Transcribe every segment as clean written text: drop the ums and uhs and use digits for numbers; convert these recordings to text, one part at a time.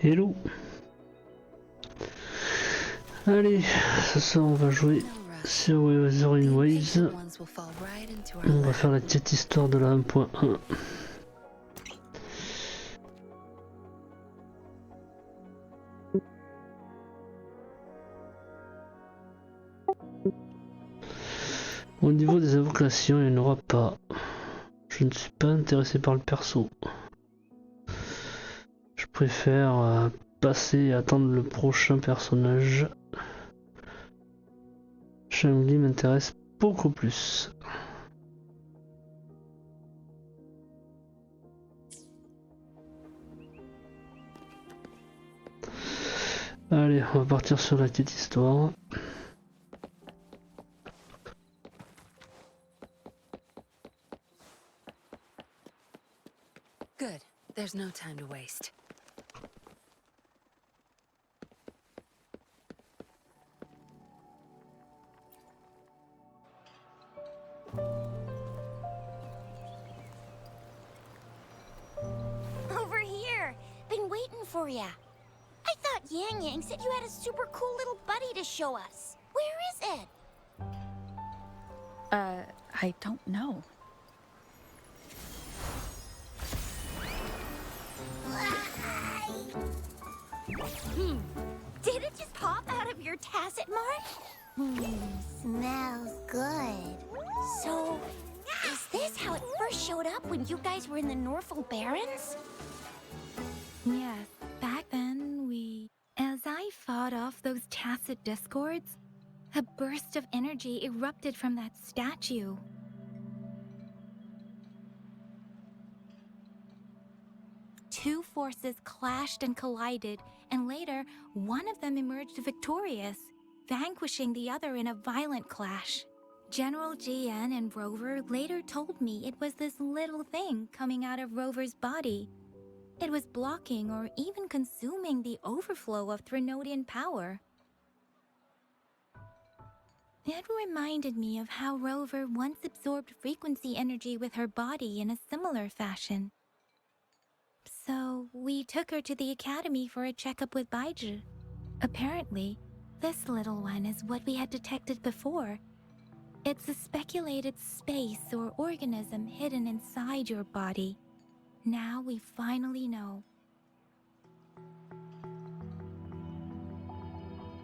Hello. Allez, ce soir on va jouer sur Wuthering Waves. On va faire la petite histoire de la 1.1. Au niveau des invocations, il n'y en aura pas. Je ne suis pas intéressé par le perso. Je préfère passer et attendre le prochain personnage. Shangli m'intéresse beaucoup plus. Allez, on va partir sur la petite histoire. Good. There's no time to waste. Over here. Been waiting for ya. I thought Yang Yang said you had a super cool little buddy to show us. Where is it? I don't know. Did it just pop out of your tacit mark? Smells good. So, is this how it first showed up when you guys were in the Norfolk Barrens? Yes, back then As I fought off those tacit discords, a burst of energy erupted from that statue. Two forces clashed and collided, and later, one of them emerged victorious, vanquishing the other in a violent clash. General GN and Rover later told me it was this little thing coming out of Rover's body. It was blocking or even consuming the overflow of Threnodian power. It reminded me of how Rover once absorbed frequency energy with her body in a similar fashion. So we took her to the academy for a checkup with Baiju. Apparently, this little one is what we had detected before. It's a speculated space or organism hidden inside your body. Now we finally know.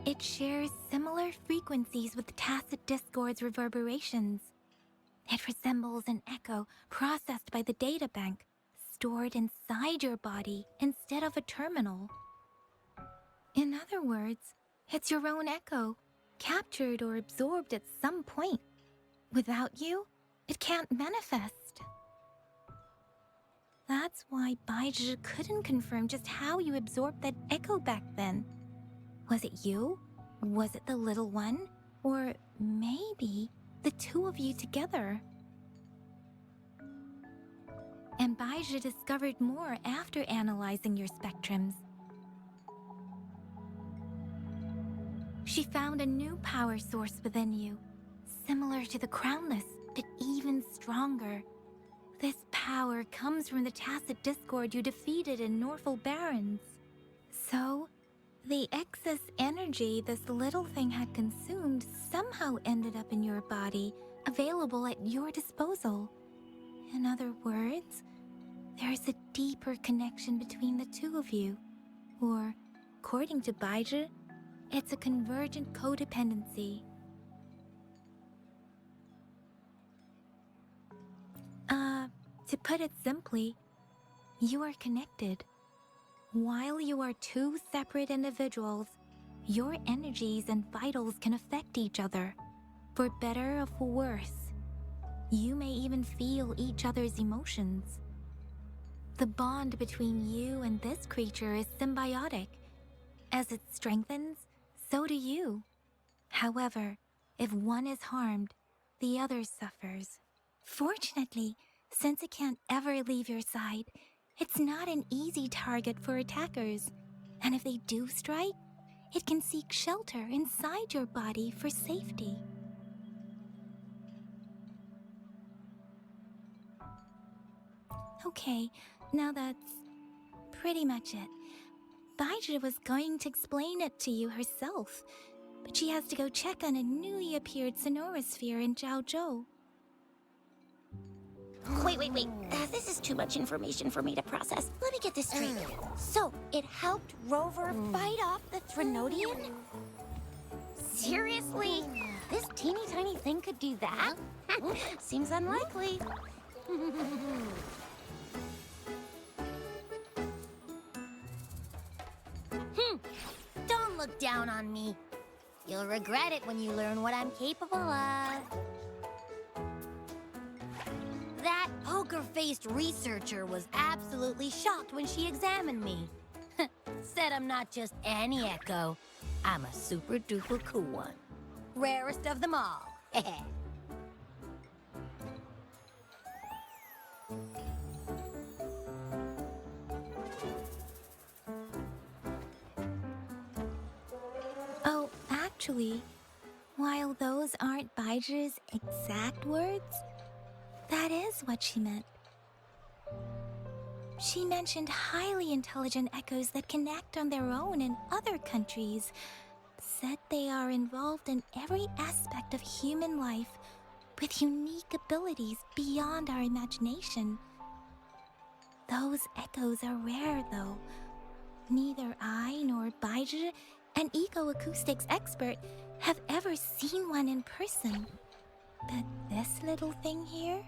It shares similar frequencies with tacit discord's reverberations. It resembles an echo processed by the data bank, stored inside your body instead of a terminal. In other words, it's your own echo, captured or absorbed at some point. Without you, it can't manifest. That's why Baiju couldn't confirm just how you absorbed that echo back then. Was it you? Was it the little one? Or maybe the two of you together? And Baiju discovered more after analyzing your spectrums. She found a new power source within you, similar to the Crownless, but even stronger. This power comes from the tacit discord you defeated in Norfolk Barrens. So, the excess energy this little thing had consumed somehow ended up in your body, available at your disposal. In other words, there's a deeper connection between the two of you. Or, according to Baiju, it's a convergent codependency. To put it simply, you are connected. While you are two separate individuals, your energies and vitals can affect each other, for better or for worse. You may even feel each other's emotions. The bond between you and this creature is symbiotic. As it strengthens, so do you. However, if one is harmed, the other suffers. Fortunately, since it can't ever leave your side, it's not an easy target for attackers. And if they do strike, it can seek shelter inside your body for safety. Okay, now that's pretty much it. Baija was going to explain it to you herself, but she has to go check on a newly appeared sonorosphere in Jiaozhou. Wait. This is too much information for me to process. Let me get this straight. So, it helped Rover fight off the Threnodian? Seriously? This teeny tiny thing could do that? Seems unlikely. Don't look down on me. You'll regret it when you learn what I'm capable of. That poker-faced researcher was absolutely shocked when she examined me. Said I'm not just any echo. I'm a super-duper cool one. Rarest of them all. Oh, actually, while those aren't Baija's exact words, that is what she meant. She mentioned highly intelligent echoes that can act on their own in other countries. Said they are involved in every aspect of human life with unique abilities beyond our imagination. Those echoes are rare, though. Neither I nor Baija, an eco-acoustics expert, have ever seen one in person. But this little thing here,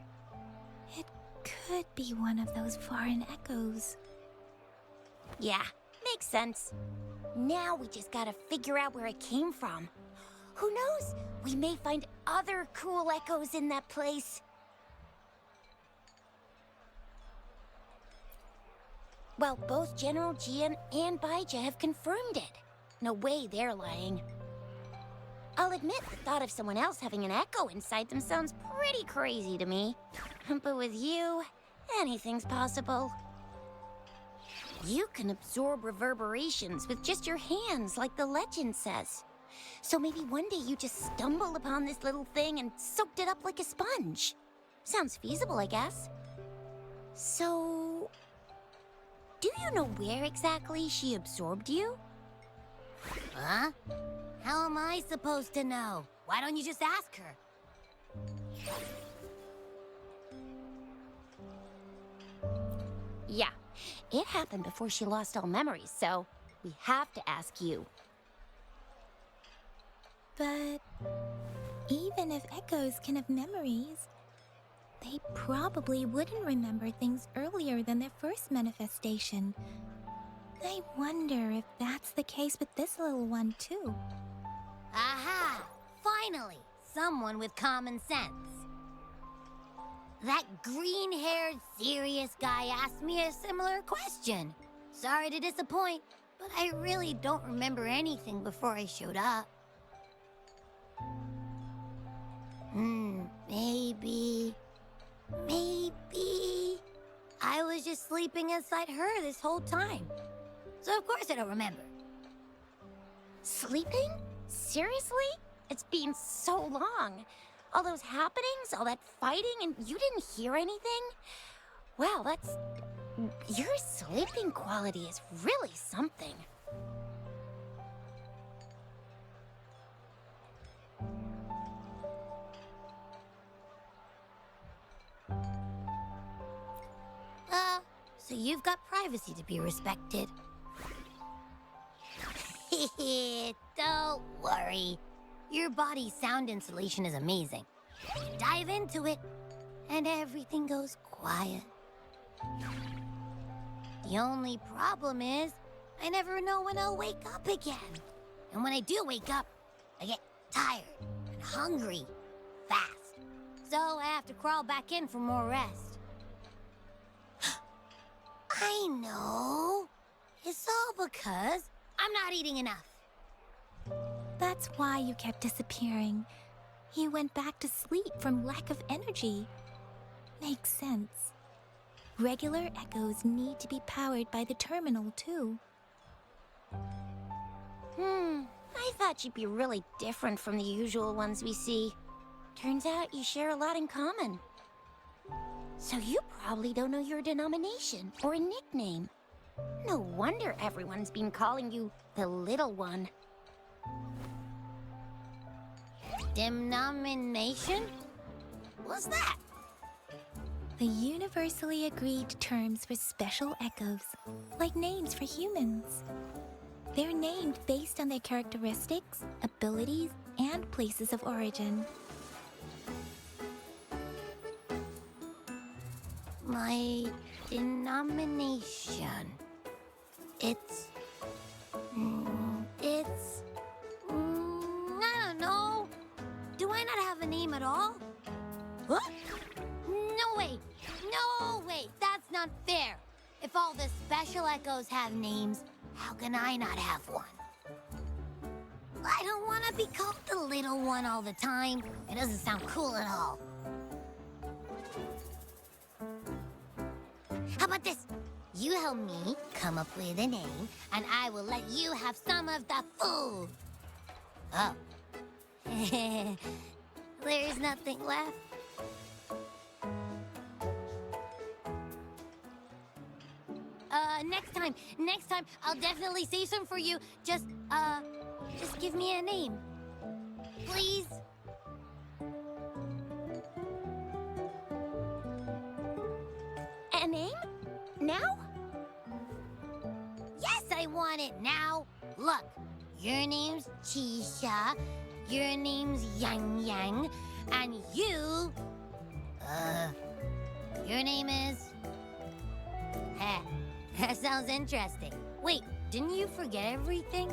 it could be one of those foreign echoes. Yeah, makes sense. Now we just gotta figure out where it came from. Who knows? We may find other cool echoes in that place. Well, both General Jian and Baija have confirmed it. No way they're lying. I'll admit the thought of someone else having an echo inside them sounds pretty crazy to me. But with you, anything's possible. You can absorb reverberations with just your hands, like the legend says. So maybe one day you just stumbled upon this little thing and soaked it up like a sponge. Sounds feasible, I guess. So, do you know where exactly she absorbed you? Huh? How am I supposed to know? Why don't you just ask her? Yeah, it happened before she lost all memories, so we have to ask you. But even if echoes can have memories, they probably wouldn't remember things earlier than their first manifestation. I wonder if that's the case with this little one, too. Aha! Finally, someone with common sense. That green-haired, serious guy asked me a similar question. Sorry to disappoint, but I really don't remember anything before I showed up. Maybe... I was just sleeping inside her this whole time. So of course I don't remember. Sleeping? Seriously? It's been so long. All those happenings, all that fighting, and you didn't hear anything? Wow, that's... Your sleeping quality is really something. So you've got privacy to be respected. Don't worry. Your body's sound insulation is amazing. Dive into it, and everything goes quiet. The only problem is, I never know when I'll wake up again. And when I do wake up, I get tired and hungry fast. So I have to crawl back in for more rest. I know. It's all because I'm not eating enough. That's why you kept disappearing. You went back to sleep from lack of energy. Makes sense. Regular echoes need to be powered by the terminal, too. I thought you'd be really different from the usual ones we see. Turns out you share a lot in common. So you probably don't know your denomination or a nickname. No wonder everyone's been calling you the little one. Denomination? What's that? The universally agreed terms for special echoes, like names for humans. They're named based on their characteristics, abilities, and places of origin. My denomination. It's... I don't know. Do I not have a name at all? What? No way! No way! That's not fair! If all the special echoes have names, how can I not have one? I don't want to be called the little one all the time. It doesn't sound cool at all. How about this? You help me come up with a name, and I will let you have some of the food. Oh. There's nothing left. Next time, I'll definitely save some for you. Just give me a name. Please? A name? Now? Yes, I want it now. Look, your name's Chisha, your name's Yang Yang, and your name is... That sounds interesting. Wait, didn't you forget everything?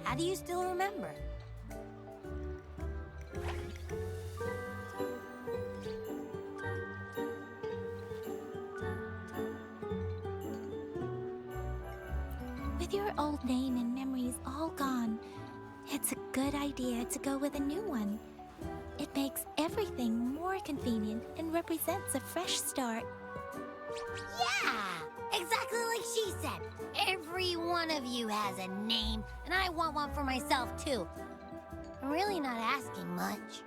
How do you still remember? With your old name and memories all gone, it's a good idea to go with a new one. It makes everything more convenient and represents a fresh start. Yeah! Exactly like she said. Every one of you has a name, and I want one for myself, too. I'm really not asking much.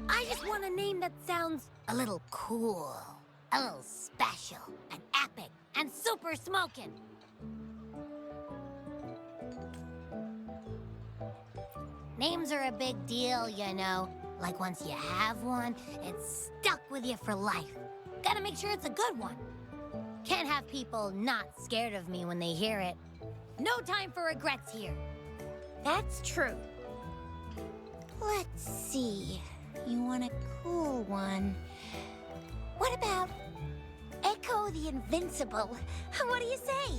I just want a name that sounds a little cool, a little special, and epic, and super smoking. Names are a big deal, you know. Like once you have one, it's stuck with you for life. Gotta make sure it's a good one. Can't have people not scared of me when they hear it. No time for regrets here. That's true. Let's see. You want a cool one. What about Echo the Invincible? What do you say?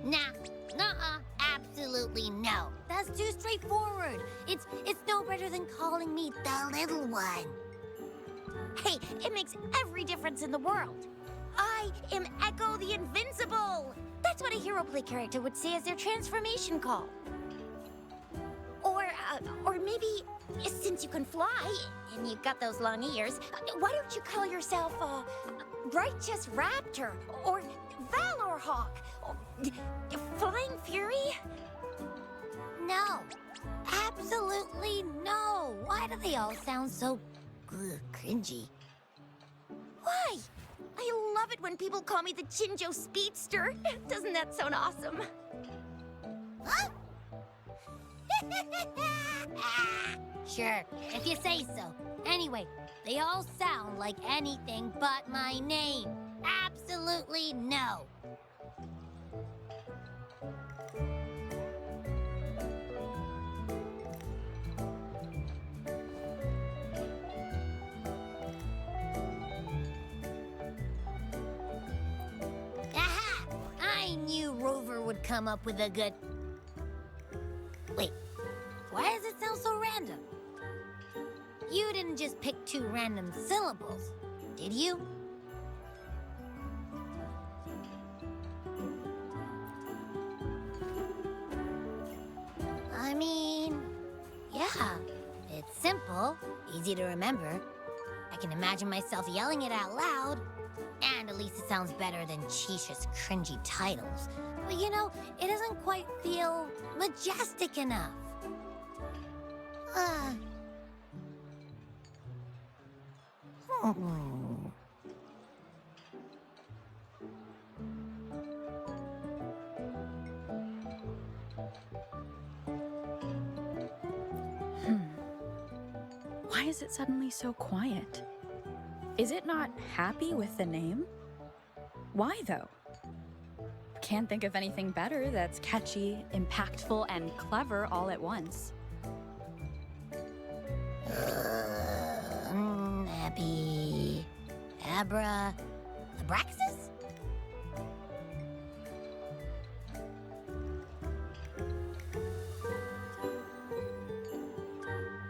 Nah, nuh-uh, absolutely no. That's too straightforward. It's no better than calling me the little one. Hey, it makes every difference in the world. I am Echo the Invincible. That's what a hero play character would say as their transformation call. Or maybe, since you can fly and you've got those long ears, why don't you call yourself Righteous Raptor or Valor Hawk or Flying Fury? No, absolutely no. Why do they all sound so cringy? Why? I love it when people call me the Chinjo Speedster. Doesn't that sound awesome? Huh? Sure, if you say so. Anyway, they all sound like anything but my name. Absolutely no. Aha! I knew Rover would come up with a good... Wait, why does it sound so random? You didn't just pick two random syllables, did you? I mean, yeah, it's simple, easy to remember. I can imagine myself yelling it out loud, and at least it sounds better than Chisha's cringy titles. But you know, it doesn't quite feel majestic enough. is it suddenly so quiet? Is it not happy with the name? Why, though? Can't think of anything better that's catchy, impactful, and clever all at once. Abby... Abra... Abraxas?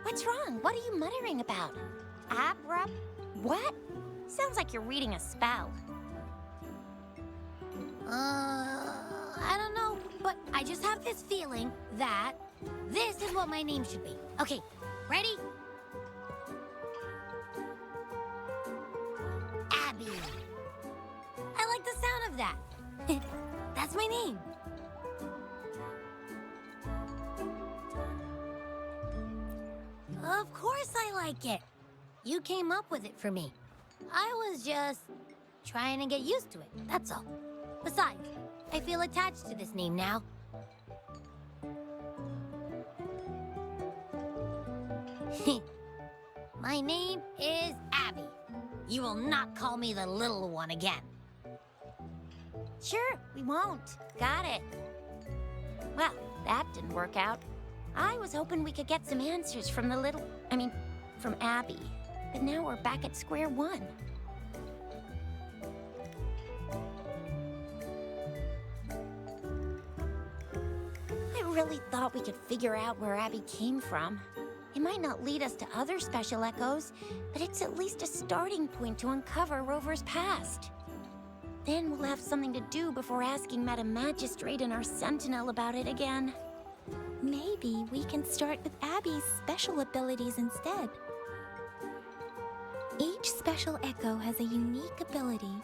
What's wrong? What are you muttering about? Abra... What? Sounds like you're reading a spell. I don't know, but I just have this feeling that this is what my name should be. Okay, ready? Abby. I like the sound of that. That's my name. Of course I like it. You came up with it for me. I was just trying to get used to it, that's all. Besides, I feel attached to this name now. My name is Abby. You will not call me the little one again. Sure, we won't. Got it. Well, that didn't work out. I was hoping we could get some answers from from Abby. But now we're back at square one. I really thought we could figure out where Abby came from. It might not lead us to other special echoes, but it's at least a starting point to uncover Rover's past. Then we'll have something to do before asking Madam Magistrate and our Sentinel about it again. Maybe we can start with Abby's special abilities instead. Each special echo has a unique ability.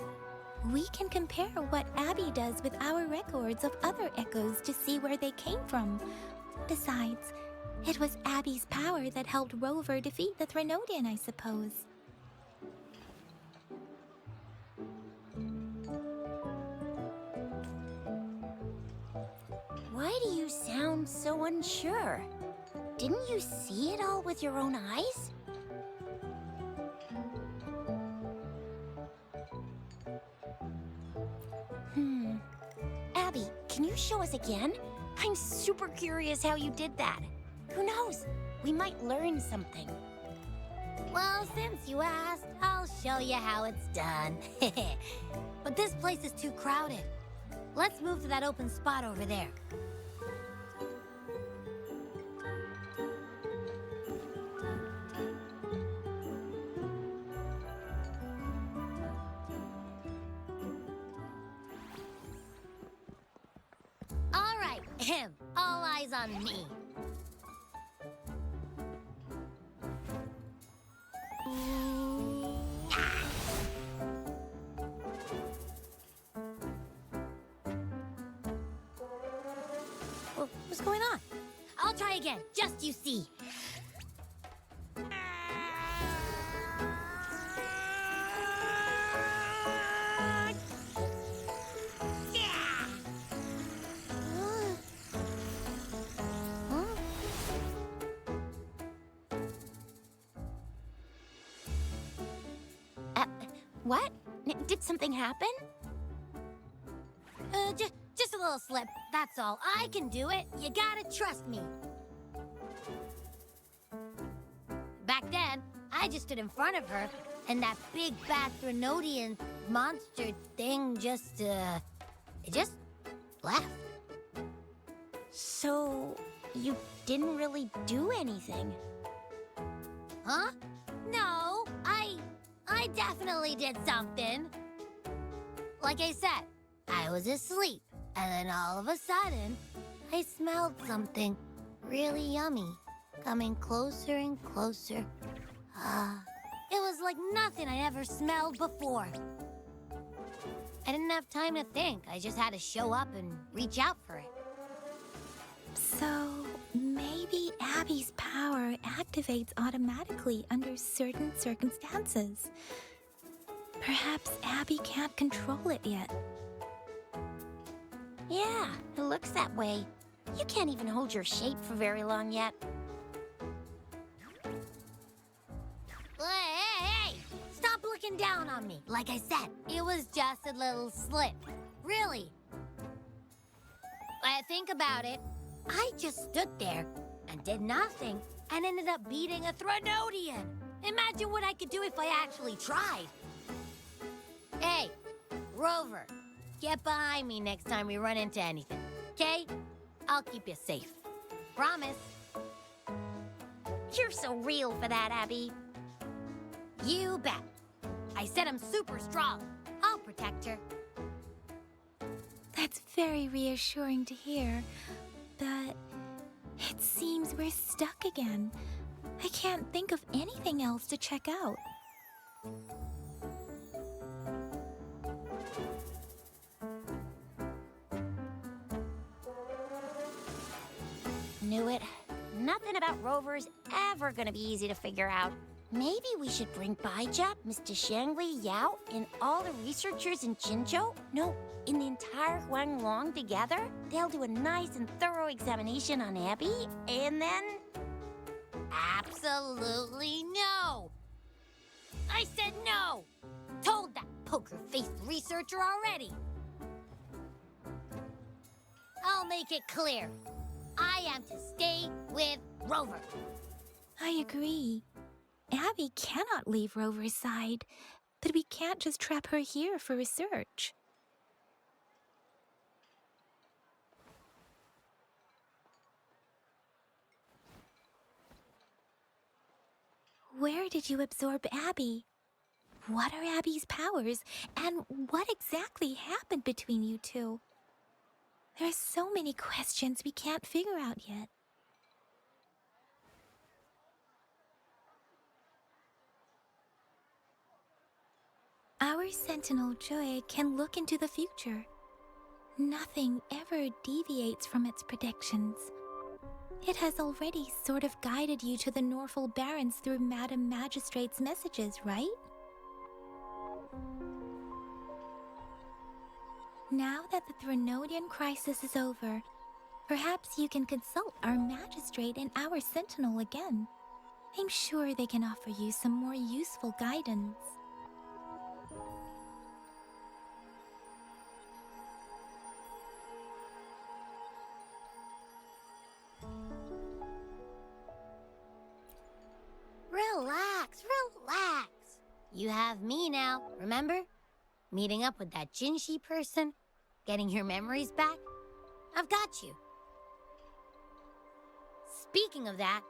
We can compare what Abby does with our records of other echoes to see where they came from. Besides, it was Abby's power that helped Rover defeat the Threnodian, I suppose. Why do you sound so unsure? Didn't you see it all with your own eyes? Abby, can you show us again? I'm super curious how you did that. Who knows? We might learn something. Well, since you asked, I'll show you how it's done. But this place is too crowded. Let's move to that open spot over there. All right, all eyes on me. What's going on? I'll try again, just you see. What? Did something happen? Just a little slip, that's all. I can do it. You gotta trust me. Back then, I just stood in front of her, and that big bad Threnodian monster thing just left. So, you didn't really do anything? Huh? No, I definitely did something. Like I said, I was asleep, and then all of a sudden, I smelled something really yummy, coming closer and closer. It was like nothing I ever smelled before. I didn't have time to think. I just had to show up and reach out for it. So, maybe Abby's power activates automatically under certain circumstances. Perhaps Abby can't control it yet. Yeah, it looks that way. You can't even hold your shape for very long yet. down on me. Like I said, it was just a little slip. Really. Think about it. I just stood there and did nothing and ended up beating a Threnodian. Imagine what I could do if I actually tried. Hey, Rover, get behind me next time we run into anything, okay? I'll keep you safe. Promise. You're so real for that, Abby. You bet. I said I'm super strong. I'll protect her. That's very reassuring to hear, but it seems we're stuck again. I can't think of anything else to check out. Knew it. Nothing about Rover's ever gonna be easy to figure out. Maybe we should bring Baija, Mr. Shangli, Yao, and all the researchers in Jinzhou? No, in the entire Huanglong together? They'll do a nice and thorough examination on Abby, and then... Absolutely no! I said no! Told that poker-faced researcher already! I'll make it clear. I am to stay with Rover. I agree. Abby cannot leave Rover's side, but we can't just trap her here for research. Where did you absorb Abby? What are Abby's powers, and what exactly happened between you two? There are so many questions we can't figure out yet. Our Sentinel Joy can look into the future. Nothing ever deviates from its predictions. It has already sort of guided you to the Norfolk Barrens through Madam Magistrate's messages, right? Now that the Threnodian crisis is over, perhaps you can consult our Magistrate and our Sentinel again. I'm sure they can offer you some more useful guidance. Relax, relax. You have me now, remember? Meeting up with that Jinshi person, getting your memories back. I've got you. Speaking of that,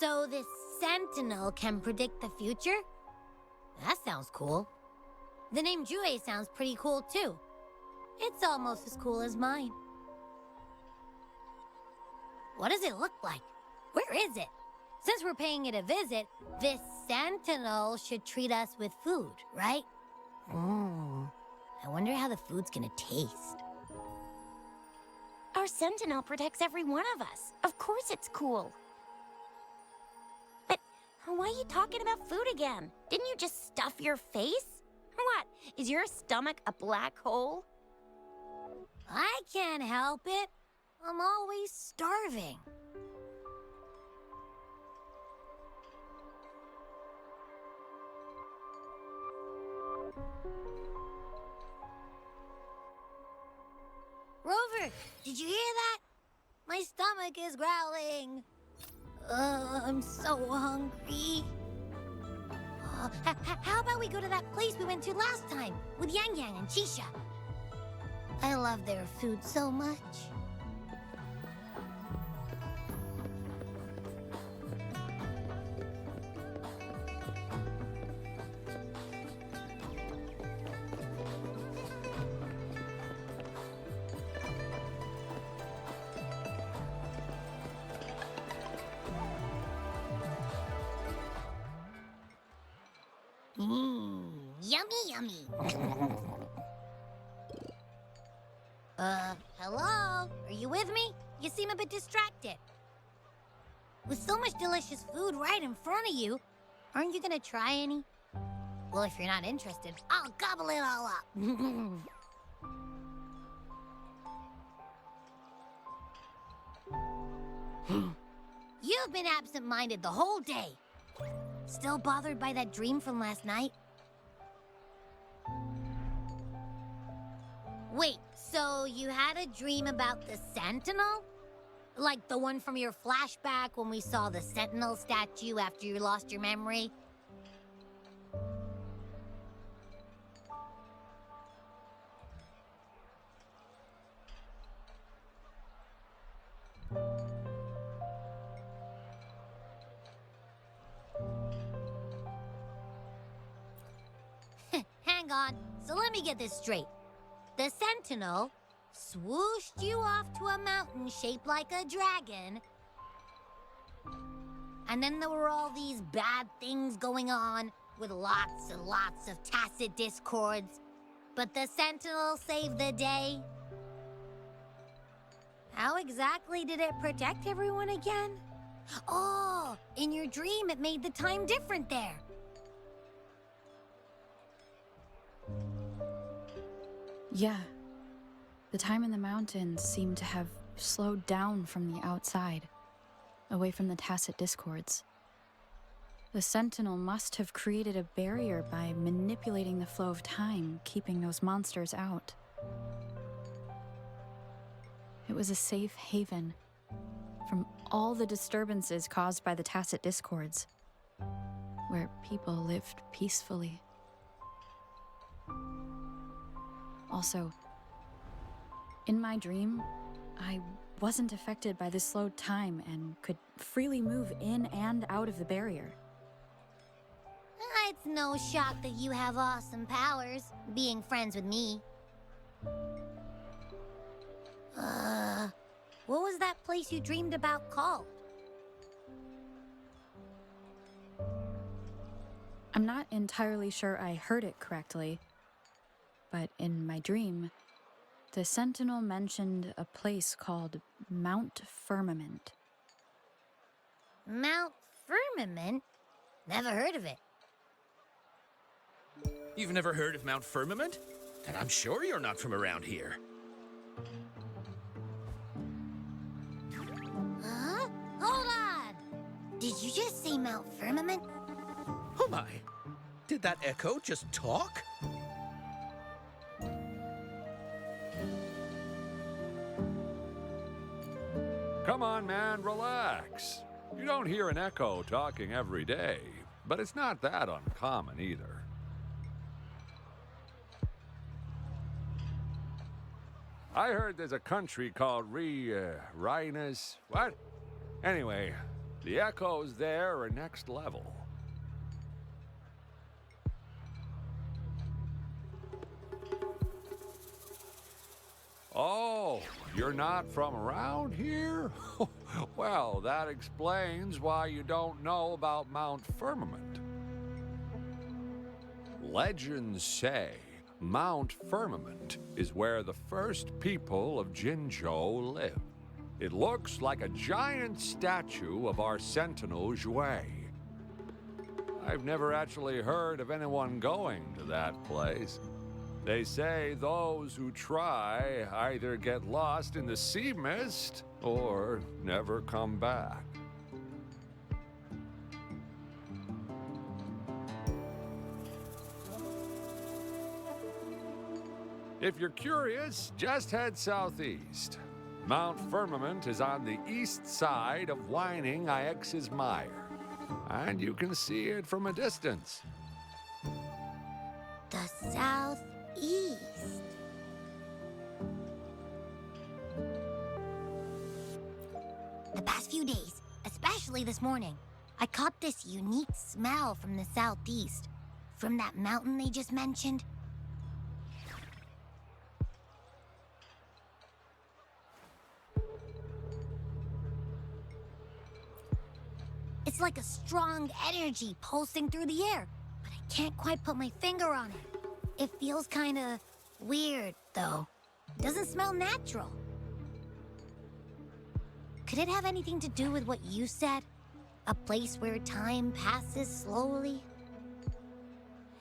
so this Sentinel can predict the future? That sounds cool. The name Jue sounds pretty cool too. It's almost as cool as mine. What does it look like? Where is it? Since we're paying it a visit, this Sentinel should treat us with food, right? I wonder how the food's gonna taste. Our Sentinel protects every one of us. Of course it's cool. But why are you talking about food again? Didn't you just stuff your face? What, is your stomach a black hole? I can't help it. I'm always starving. Rover, did you hear that? My stomach is growling. I'm so hungry. How about we go to that place we went to last time with Yang Yang and Chisha? I love their food so much. Yummy, yummy. Hello? Are you with me? You seem a bit distracted. With so much delicious food right in front of you, aren't you gonna try any? Well, if you're not interested, I'll gobble it all up. You've been absent-minded the whole day. Still bothered by that dream from last night? So you had a dream about the Sentinel? Like the one from your flashback when we saw the Sentinel statue after you lost your memory? Hang on, so let me get this straight. The Sentinel swooshed you off to a mountain shaped like a dragon, and then there were all these bad things going on with lots and lots of tacit discords, but the Sentinel saved the day? How exactly did it protect everyone again? Oh, in your dream it made the time different there. Yeah. The time in the mountains seemed to have slowed down from the outside, away from the tacit discords. The Sentinel must have created a barrier by manipulating the flow of time, keeping those monsters out. It was a safe haven from all the disturbances caused by the tacit discords, where people lived peacefully. Also, in my dream, I wasn't affected by the slowed time and could freely move in and out of the barrier. It's no shock that you have awesome powers, being friends with me. What was that place you dreamed about called? I'm not entirely sure I heard it correctly, but in my dream, the Sentinel mentioned a place called Mount Firmament. Mount Firmament? Never heard of it. You've never heard of Mount Firmament? Then I'm sure you're not from around here. Huh? Hold on! Did you just say Mount Firmament? Oh my! Did that echo just talk? Come on, man, relax. You don't hear an echo talking every day, but it's not that uncommon either. I heard there's a country called Rhinus. What? Anyway, the echoes there are next level. Oh, you're not from around here? Well, that explains why you don't know about Mount Firmament. Legends say Mount Firmament is where the first people of Jinzhou lived. It looks like a giant statue of our Sentinel Jue. I've never actually heard of anyone going to that place. They say those who try either get lost in the sea mist or never come back. If you're curious, just head southeast. Mount Firmament is on the east side of Whining Ix's Mire, and you can see it from a distance. The southeast. The past few days, especially this morning, I caught this unique smell from the southeast. From that mountain they just mentioned. It's like a strong energy pulsing through the air, but I can't quite put my finger on it. It feels kinda weird, though. Doesn't smell natural. Could it have anything to do with what you said? A place where time passes slowly?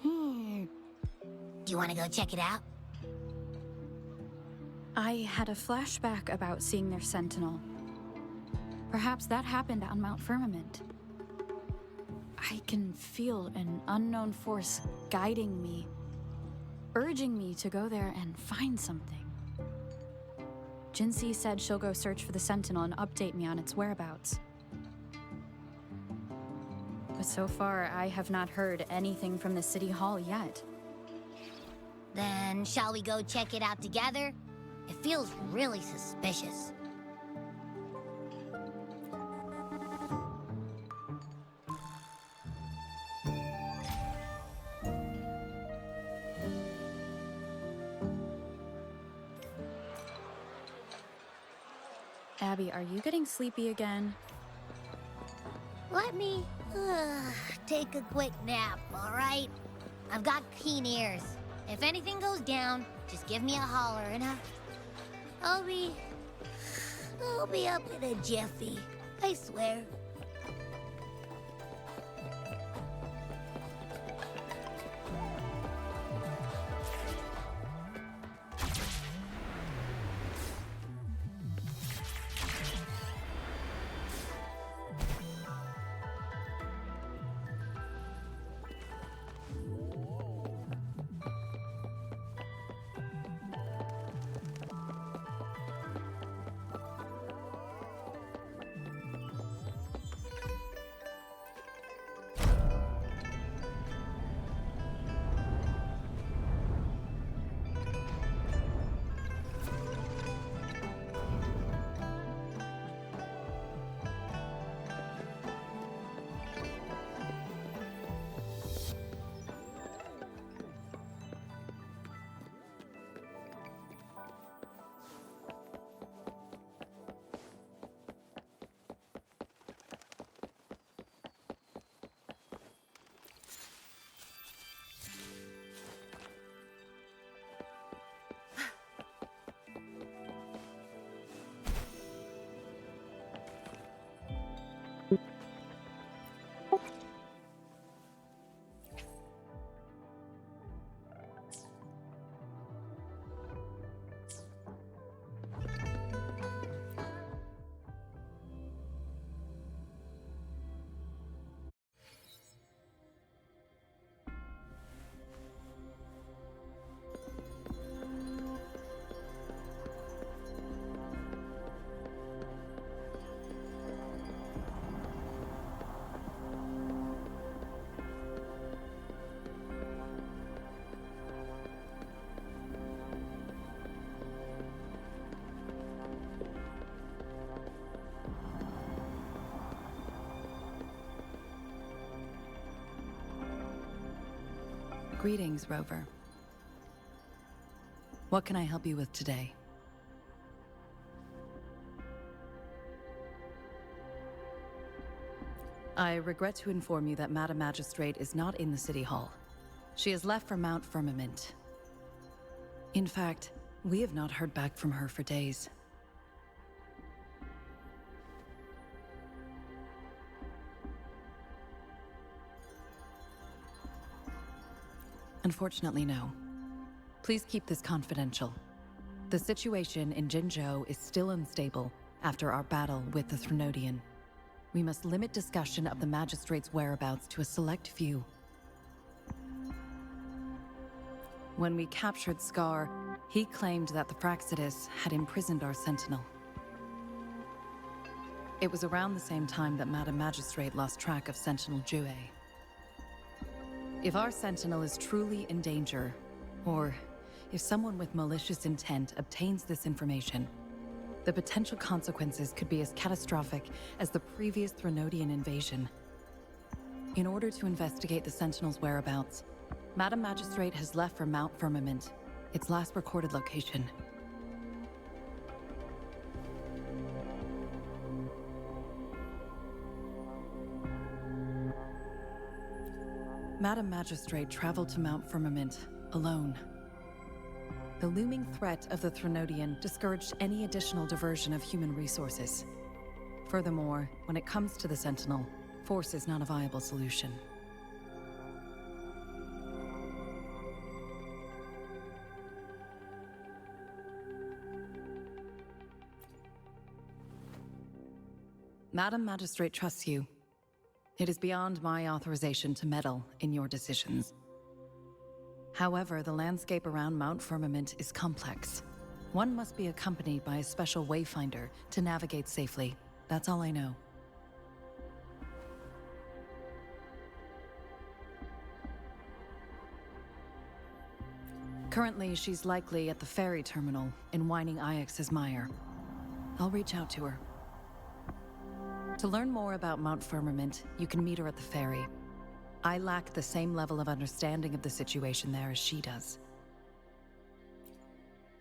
Do you want to go check it out? I had a flashback about seeing their Sentinel. Perhaps that happened on Mount Firmament. I can feel an unknown force guiding me, urging me to go there and find something. Jinsey said she'll go search for the Sentinel and update me on its whereabouts. But so far, I have not heard anything from the City Hall yet. Then, shall we go check it out together? It feels really suspicious. Abby, are you getting sleepy again? Let me take a quick nap, all right? I've got keen ears. If anything goes down, just give me a holler and I'll be up in a jiffy. I swear. Greetings, Rover. What can I help you with today? I regret to inform you that Madam Magistrate is not in the City Hall. She has left for Mount Firmament. In fact, we have not heard back from her for days. Unfortunately, no. Please keep this confidential. The situation in Jinzhou is still unstable after our battle with the Threnodian. We must limit discussion of the Magistrate's whereabouts to a select few. When we captured Scar, he claimed that the Praxidus had imprisoned our Sentinel. It was around the same time that Madam Magistrate lost track of Sentinel Jue. If our Sentinel is truly in danger, or if someone with malicious intent obtains this information, the potential consequences could be as catastrophic as the previous Threnodian invasion. In order to investigate the Sentinel's whereabouts, Madam Magistrate has left for Mount Firmament, its last recorded location. Madam Magistrate traveled to Mount Firmament alone. The looming threat of the Threnodian discouraged any additional diversion of human resources. Furthermore, when it comes to the Sentinel, force is not a viable solution. Madam Magistrate trusts you. It is beyond my authorization to meddle in your decisions. However, the landscape around Mount Firmament is complex. One must be accompanied by a special wayfinder to navigate safely. That's all I know. Currently, she's likely at the ferry terminal in Whining Ix's mire. I'll reach out to her. To learn more about Mount Firmament, you can meet her at the ferry. I lack the same level of understanding of the situation there as she does.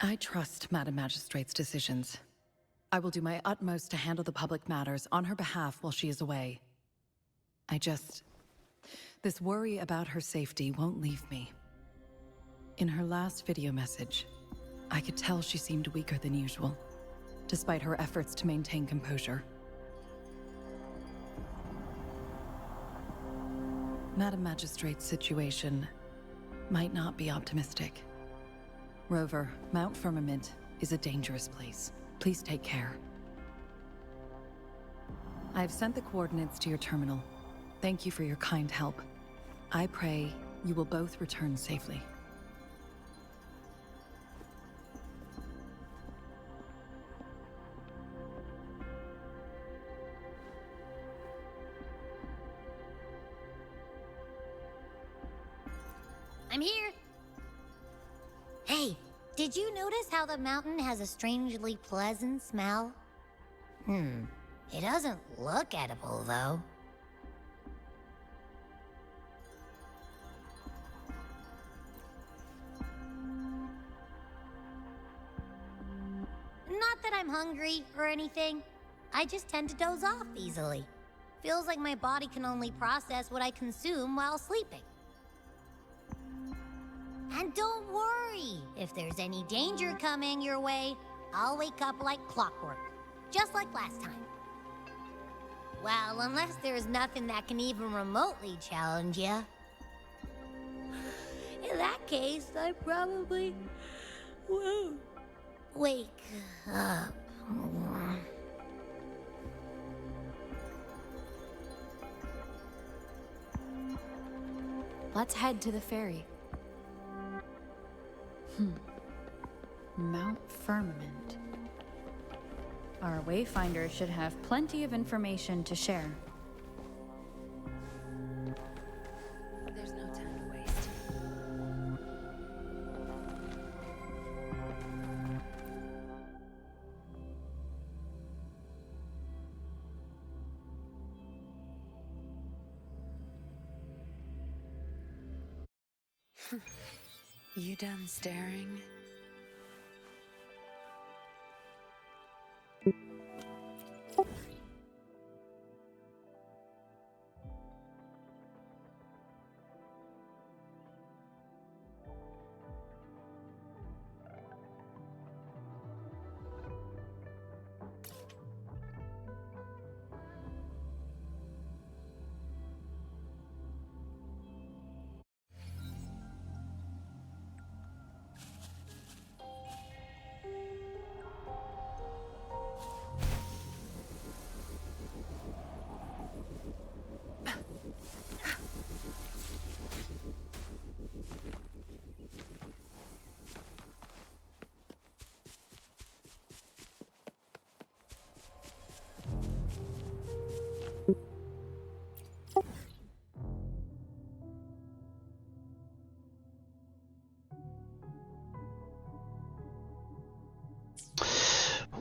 I trust Madam Magistrate's decisions. I will do my utmost to handle the public matters on her behalf while she is away. This worry about her safety won't leave me. In her last video message, I could tell she seemed weaker than usual, despite her efforts to maintain composure. Madam Magistrate's situation might not be optimistic. Rover, Mount Firmament is a dangerous place. Please take care. I've sent the coordinates to your terminal. Thank you for your kind help. I pray you will both return safely. I'm here. Hey, did you notice how the mountain has a strangely pleasant smell? It doesn't look edible, though. Not that I'm hungry or anything. I just tend to doze off easily. Feels like my body can only process what I consume while sleeping. And don't worry, if there's any danger coming your way, I'll wake up like clockwork, just like last time. Well, unless there's nothing that can even remotely challenge you. In that case, I probably won't wake up. Let's head to the ferry. Mount Firmament. Our wayfinder should have plenty of information to share. There's no time to waste. You done staring?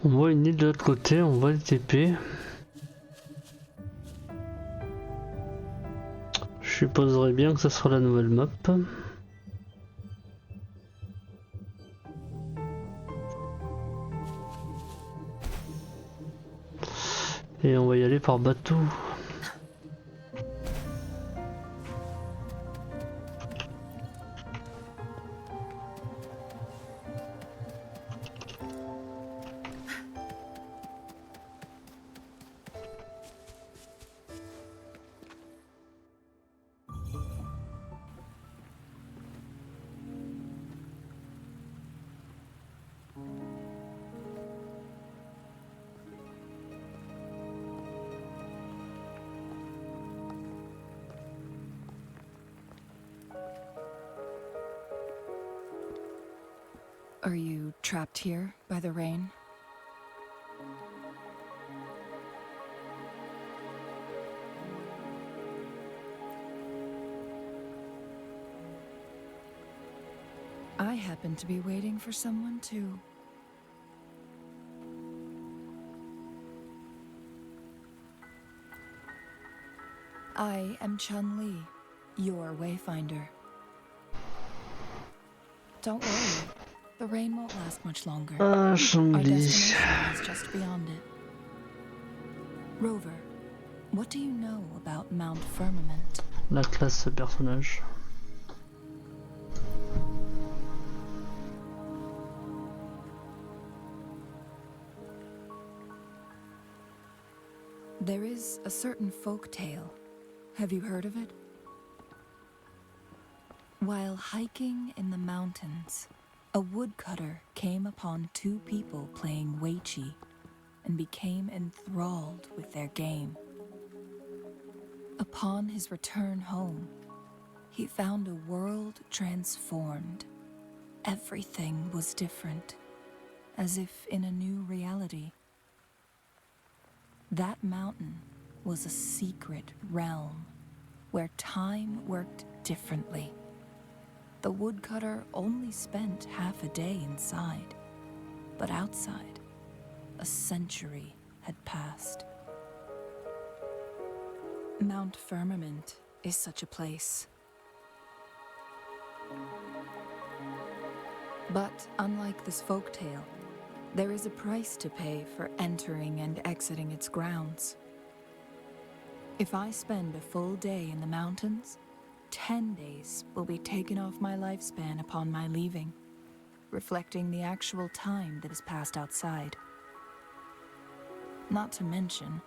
On voit une île de l'autre côté, on voit les TP. Je supposerais bien que ça sera la nouvelle map. Et on va y aller par bateau. Are you trapped here by the rain? I happen to be waiting for someone too. I am Chun-Li, your wayfinder. Don't worry, the rain won't last much longer. Ah, Our Chun-Li. destination is just beyond it. Rover, what do you know about Mount Firmament? La classe personnage. There is a certain folk tale. Have you heard of it? While hiking in the mountains, a woodcutter came upon two people playing Weiqi and became enthralled with their game. Upon his return home, he found a world transformed. Everything was different, as if in a new reality. That mountain was a secret realm where time worked differently. The woodcutter only spent half a day inside, but outside, a century had passed. Mount Firmament is such a place. But unlike this folktale, there is a price to pay for entering and exiting its grounds. If I spend a full day in the mountains, 10 days will be taken off my lifespan upon my leaving, reflecting the actual time that has passed outside. Not to mention,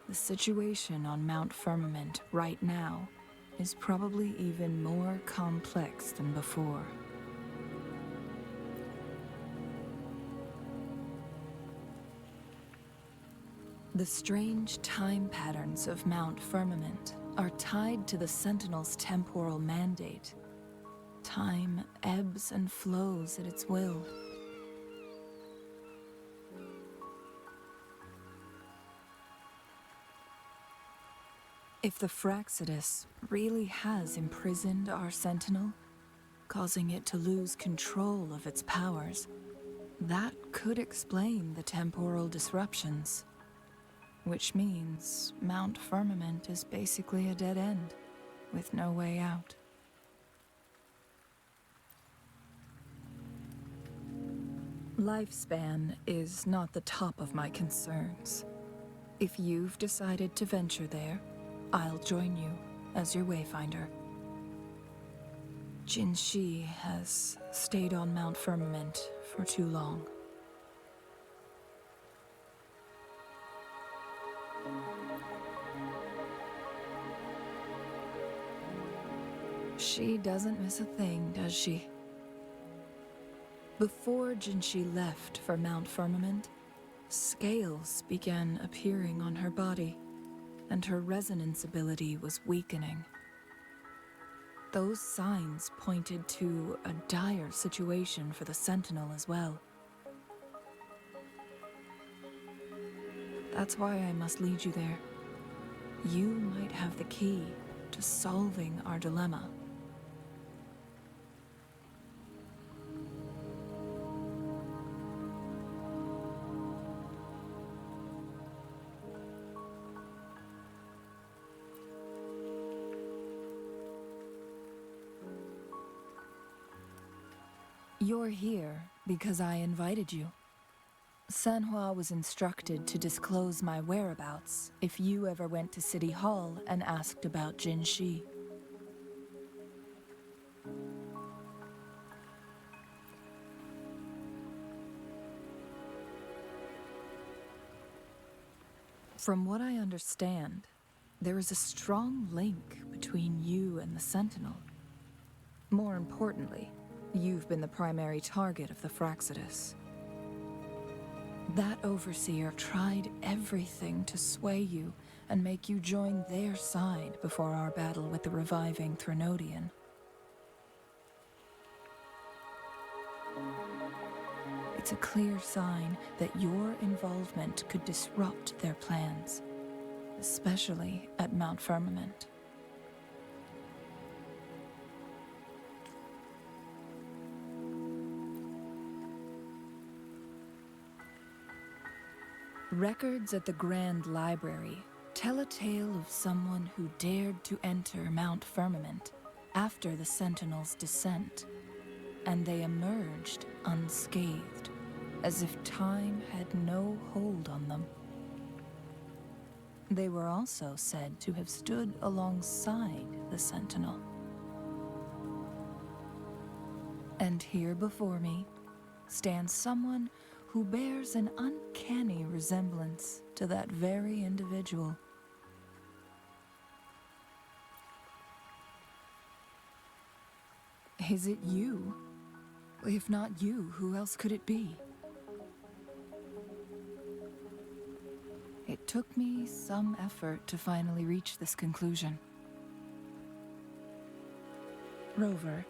the situation on Mount Firmament right now is probably even more complex than before. The strange time patterns of Mount Firmament are tied to the Sentinel's temporal mandate. Time ebbs and flows at its will. If the Fraxidus really has imprisoned our Sentinel, causing it to lose control of its powers, that could explain the temporal disruptions. Which means Mount Firmament is basically a dead end, with no way out. Lifespan is not the top of my concerns. If you've decided to venture there, I'll join you as your wayfinder. Jin Shi has stayed on Mount Firmament for too long. She doesn't miss a thing, does she? Before Jinshi left for Mount Firmament, scales began appearing on her body, and her resonance ability was weakening. Those signs pointed to a dire situation for the Sentinel as well. That's why I must lead you there. You might have the key to solving our dilemma. You're here because I invited you. Sanhua was instructed to disclose my whereabouts if you ever went to City Hall and asked about Jin Shi. From what I understand, there is a strong link between you and the Sentinel. More importantly, you've been the primary target of the Fraxidus. That overseer tried everything to sway you and make you join their side before our battle with the reviving Threnodian. It's a clear sign that your involvement could disrupt their plans, especially at Mount Firmament. Records at the Grand Library tell a tale of someone who dared to enter Mount Firmament after the Sentinels' descent, and they emerged unscathed, as if time had no hold on them. They were also said to have stood alongside the Sentinel. And here before me stands someone who bears an uncanny resemblance to that very individual. Is it you? If not you, who else could it be? It took me some effort to finally reach this conclusion. Rover,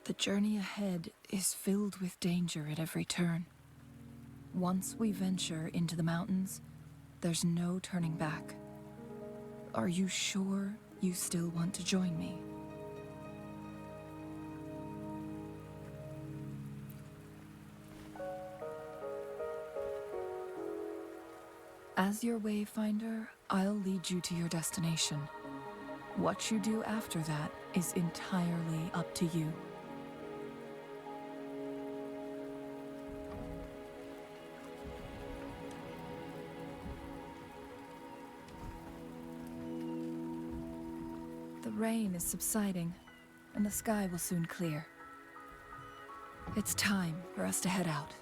the journey ahead is filled with danger at every turn. Once we venture into the mountains, there's no turning back. Are you sure you still want to join me? As your wayfinder, I'll lead you to your destination. What you do after that is entirely up to you. The rain is subsiding, and the sky will soon clear. It's time for us to head out.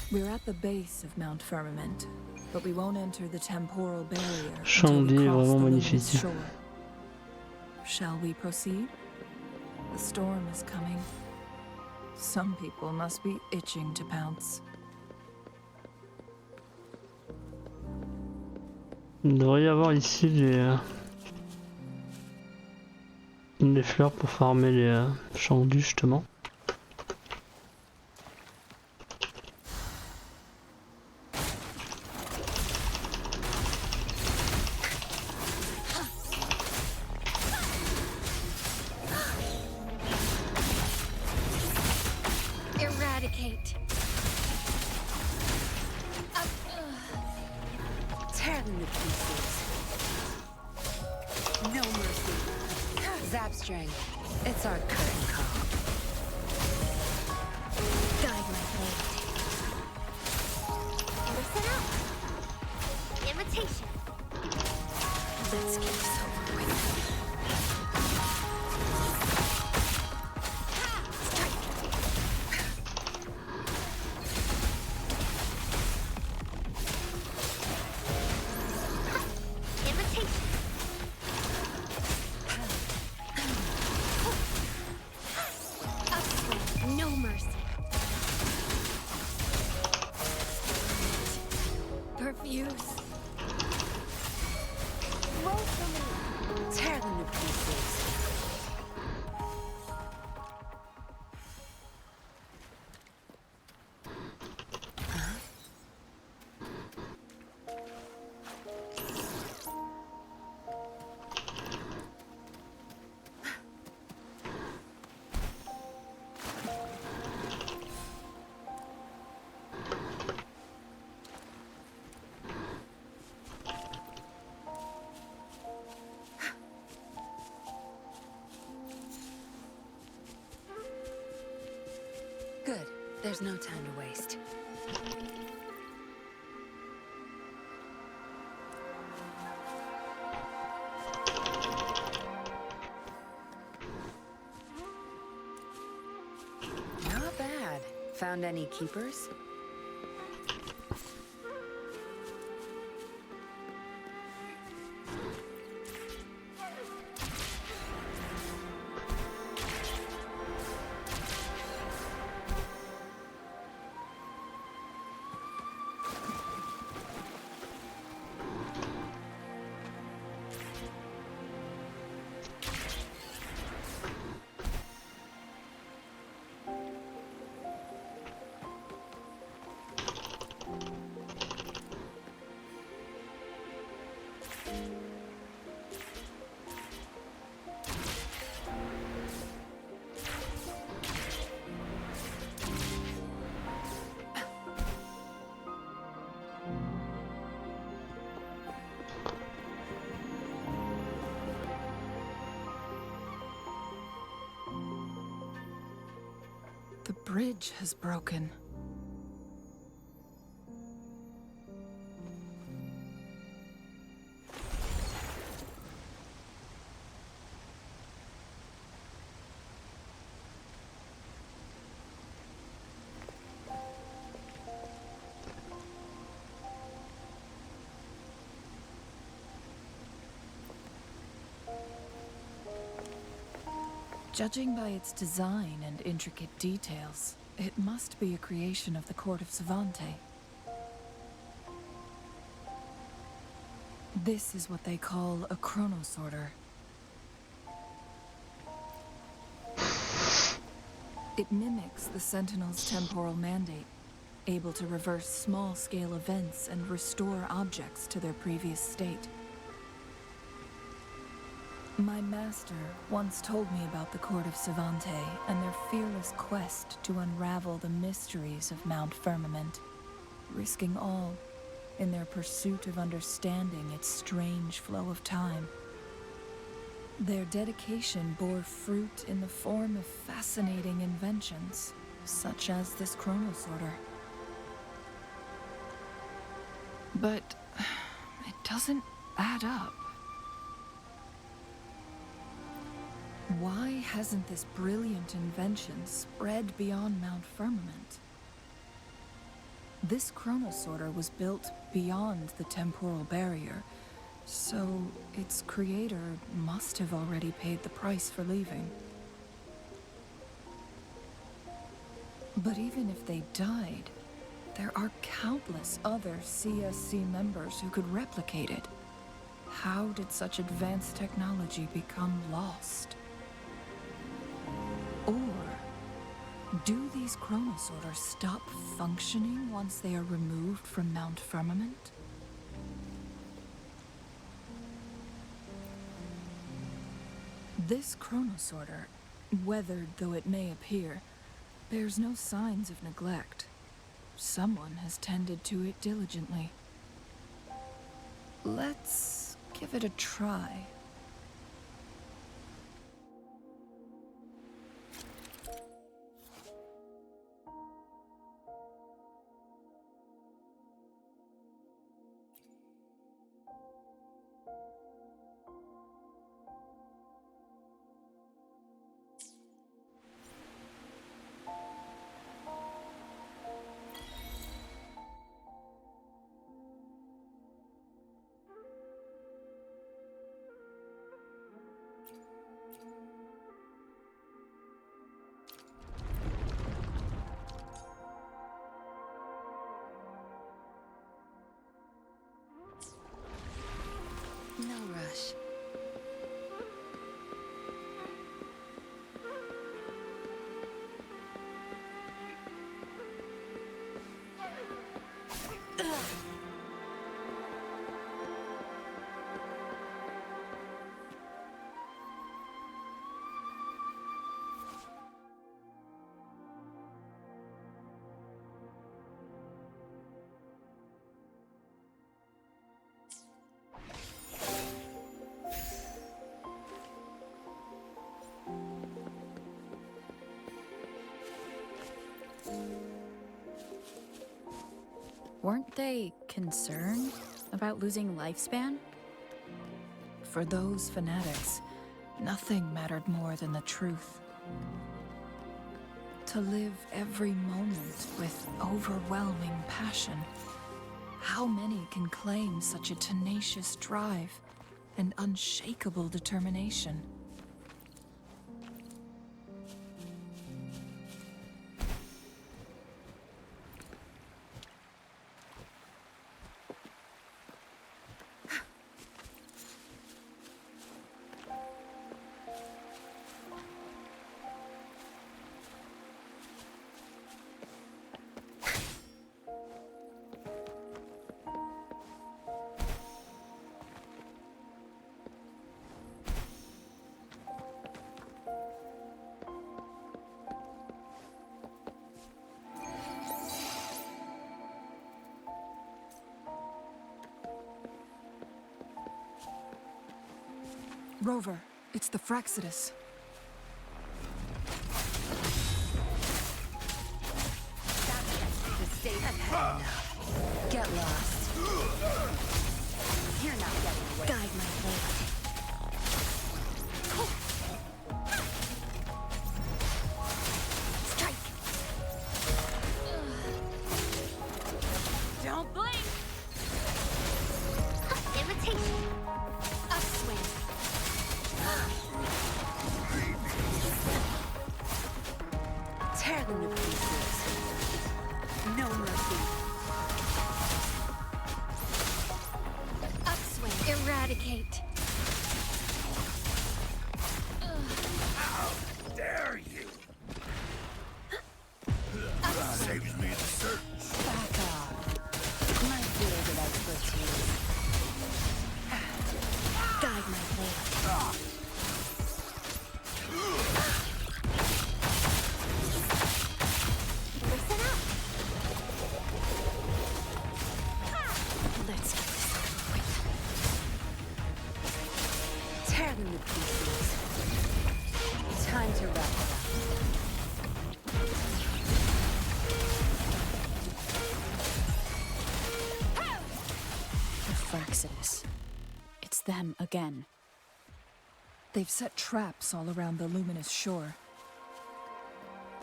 We're at the base of Mount Firmament, but we won't enter the temporal barrier until we cross the luminous shore. Shall we proceed? The storm is coming. Some people must be itching to pounce. Il devrait y avoir ici les fleurs pour farmer les chandus justement. Eradicate. Tear them to pieces. No mercy. Zapstring. It's our curtain call. Guide my blade. Listen up. Invitation. Let's get this over with. Good. There's no time to waste. Not bad. Found any keepers? The bridge has broken. Judging by its design and intricate details, it must be a creation of the court of Savante. This is what they call a chronosorter. It mimics the Sentinel's temporal mandate, able to reverse small-scale events and restore objects to their previous state. My master once told me about the court of Savante and their fearless quest to unravel the mysteries of Mount Firmament, risking all in their pursuit of understanding its strange flow of time. Their dedication bore fruit in the form of fascinating inventions, such as this chronosorter. But it doesn't add up. Why hasn't this brilliant invention spread beyond Mount Firmament? This chronosorter was built beyond the temporal barrier, so its creator must have already paid the price for leaving. But even if they died, there are countless other CSC members who could replicate it. How did such advanced technology become lost? Or do these chronosorters stop functioning once they are removed from Mount Firmament? This chronosorter, weathered though it may appear, bears no signs of neglect. Someone has tended to it diligently. Let's give it a try. No rush. Weren't they concerned about losing lifespan? For those fanatics, nothing mattered more than the truth. To live every moment with overwhelming passion. How many can claim such a tenacious drive and unshakable determination? Rover, it's the Fraxidus. The state of hell now. Get lost. You're not getting away. Guide my fate. Strike. Don't blink. Imitation. Upswing. Tear them to pieces. No mercy. Upswing. Eradicate. Dare you! Saves me the search. Back off. My field of expertise. Guide my fate. Listen up. Let's get this over with. Tear them to pieces. Time to wrap it up. The Fraxidus. It's them again. They've set traps all around the luminous shore.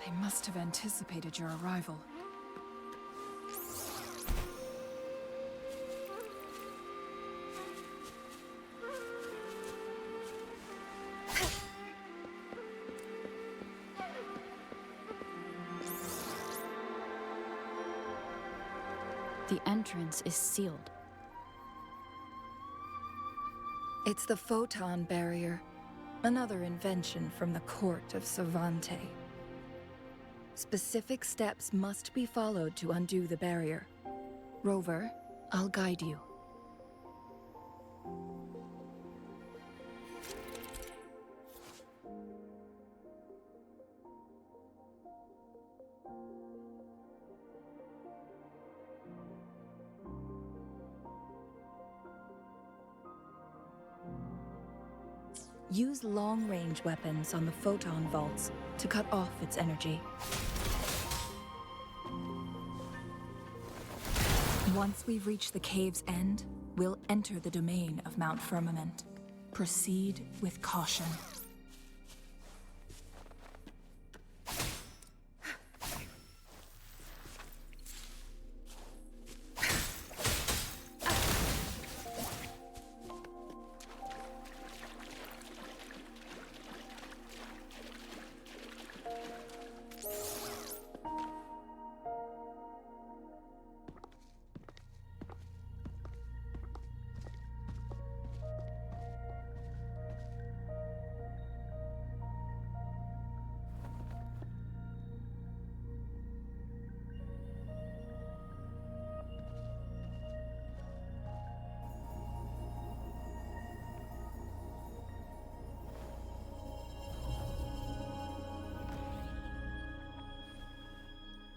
They must have anticipated your arrival. The entrance is sealed. It's the photon barrier, another invention from the court of Savante. Specific steps must be followed to undo the barrier. Rover, I'll guide you. Use long-range weapons on the photon vaults to cut off its energy. Once we've reached the cave's end, we'll enter the domain of Mount Firmament. Proceed with caution.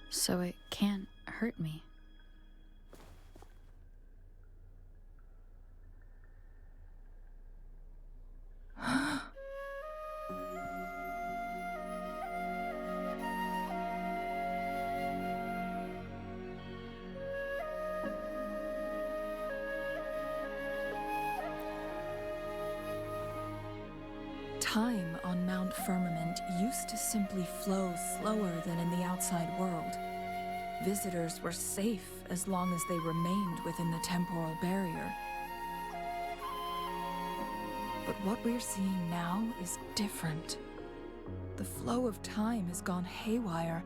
So it can't hurt me. Time on Mount Firmament used to simply flow slower than in the outside world. Visitors were safe as long as they remained within the temporal barrier. But what we're seeing now is different. The flow of time has gone haywire.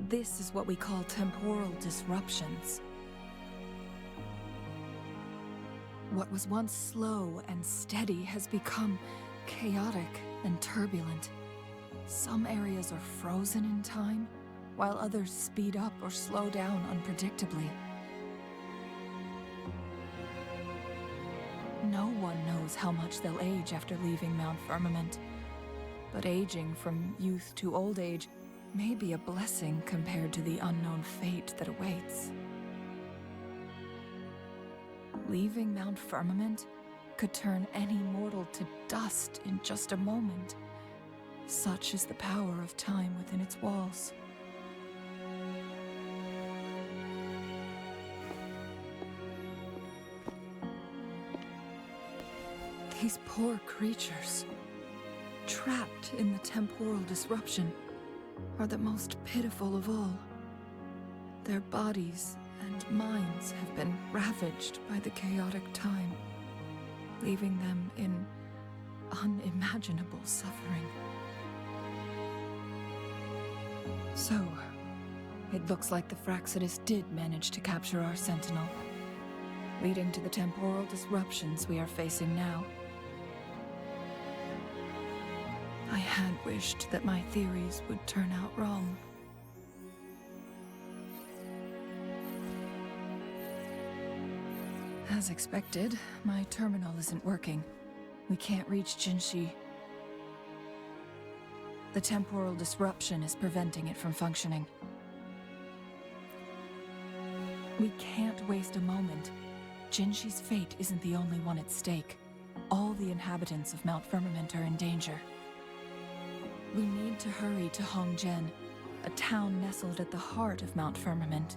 This is what we call temporal disruptions. What was once slow and steady has become chaotic and turbulent. Some areas are frozen in time, while others speed up or slow down unpredictably. No one knows how much they'll age after leaving Mount Firmament, but aging from youth to old age may be a blessing compared to the unknown fate that awaits. Leaving Mount Firmament could turn any mortal to dust in just a moment. Such is the power of time within its walls. These poor creatures, trapped in the temporal disruption, are the most pitiful of all. Their bodies and minds have been ravaged by the chaotic time, leaving them in unimaginable suffering. So, it looks like the Fraxidus did manage to capture our sentinel, leading to the temporal disruptions we are facing now. I had wished that my theories would turn out wrong. As expected, my terminal isn't working. We can't reach Jinshi. The temporal disruption is preventing it from functioning. We can't waste a moment. Jinshi's fate isn't the only one at stake. All the inhabitants of Mount Firmament are in danger. We need to hurry to Hongjian, a town nestled at the heart of Mount Firmament.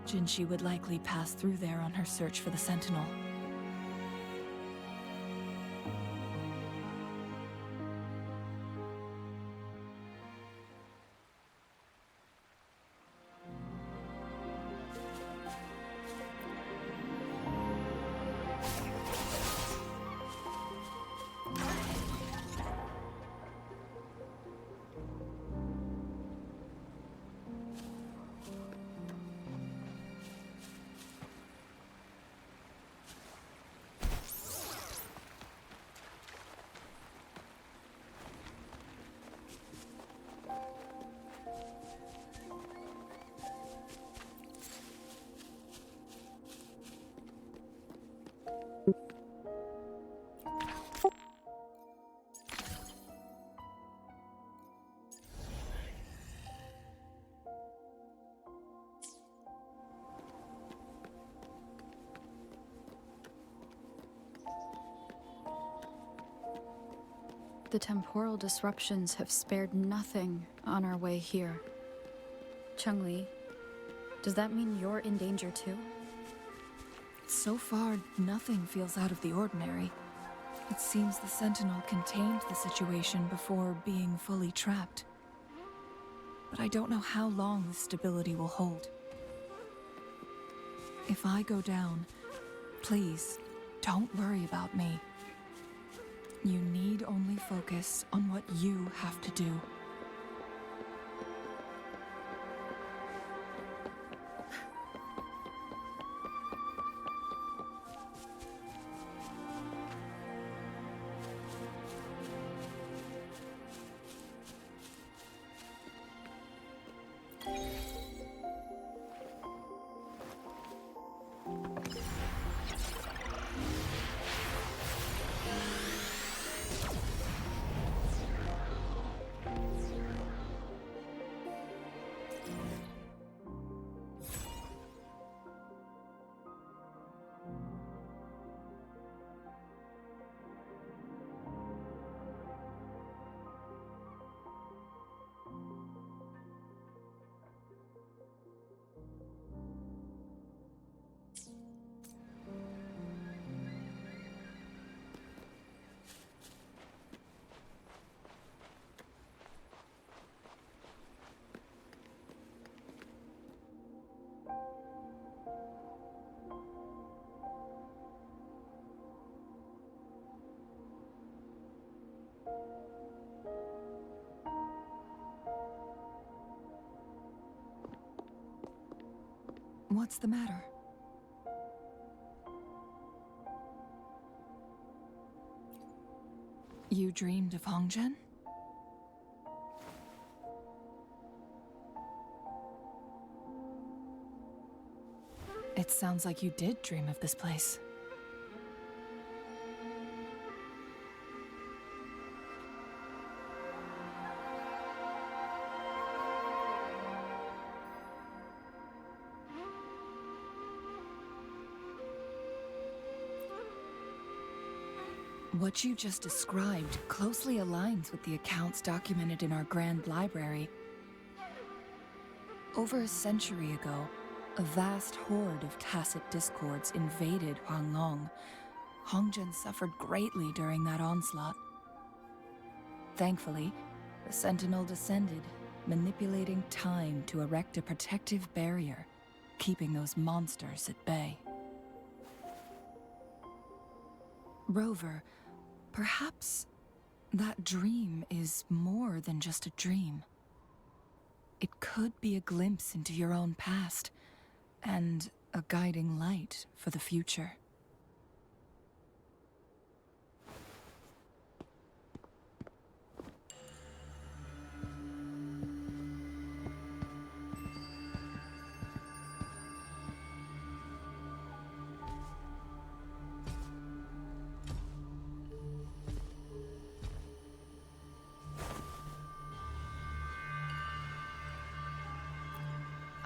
Jinshi would likely pass through there on her search for the Sentinel. The temporal disruptions have spared nothing on our way here. Changli, does that mean you're in danger too? So far, nothing feels out of the ordinary. It seems the Sentinel contained the situation before being fully trapped. But I don't know how long this stability will hold. If I go down, please, don't worry about me. You need only focus on what you have to do. What's the matter? You dreamed of Hongzhen? It sounds like you did dream of this place. What you just described closely aligns with the accounts documented in our Grand Library. Over a century ago, a vast horde of tacit discords invaded Huanglong. Hongzhen suffered greatly during that onslaught. Thankfully, the Sentinel descended, manipulating time to erect a protective barrier, keeping those monsters at bay. Rover, perhaps that dream is more than just a dream. It could be a glimpse into your own past, and a guiding light for the future.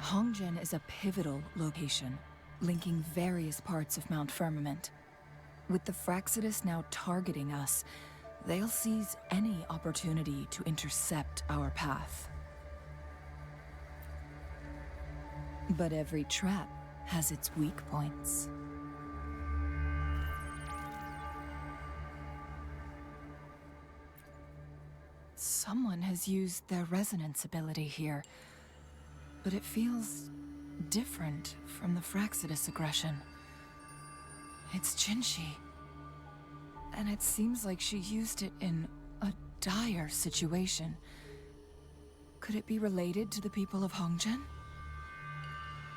Hongzhen is a pivotal location, linking various parts of Mount Firmament. With the Fraxidus now targeting us, they'll seize any opportunity to intercept our path. But every trap has its weak points. Someone has used their resonance ability here, but it feels different from the Fraxidus aggression. It's Jinshi, and it seems like she used it in a dire situation. Could it be related to the people of Hongzhen?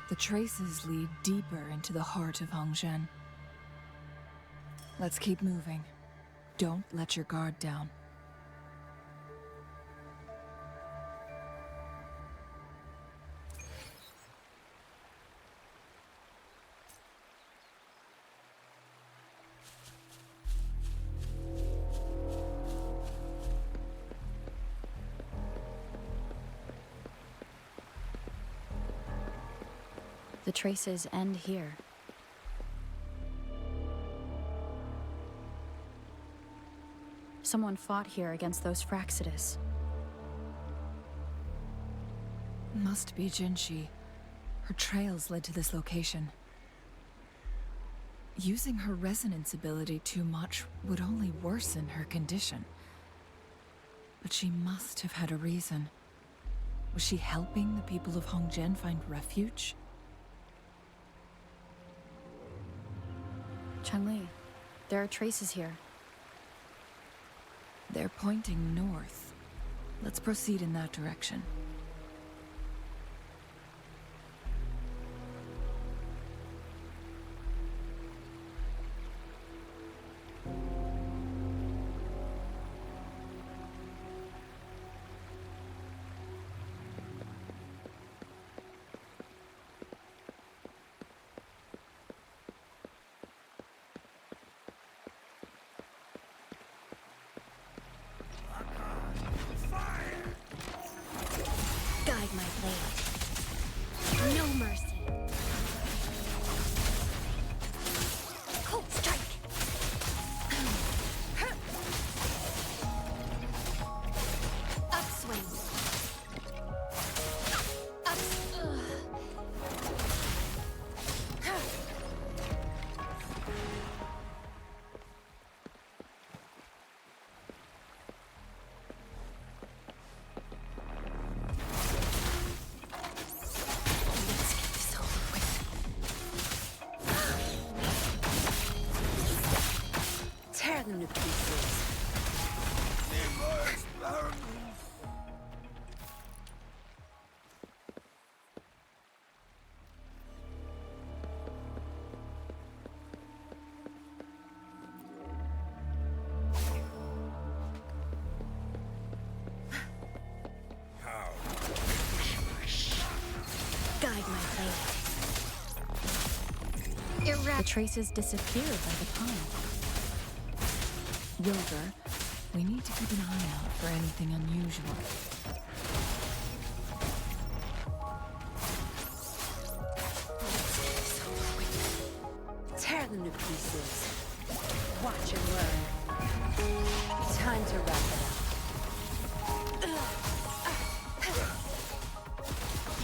The traces lead deeper into the heart of Hongzhen. Let's keep moving. Don't let your guard down. The traces end here. Someone fought here against those Fraxidus. Must be Jinshi. Her trails led to this location. Using her resonance ability too much would only worsen her condition. But she must have had a reason. Was she helping the people of Hongzhen find refuge? Chun-Li, there are traces here. They're pointing north. Let's proceed in that direction. The traces disappeared by the pond. Rover, we need to keep an eye out for anything unusual. Tear them to pieces. Watch and learn. Time to wrap it up.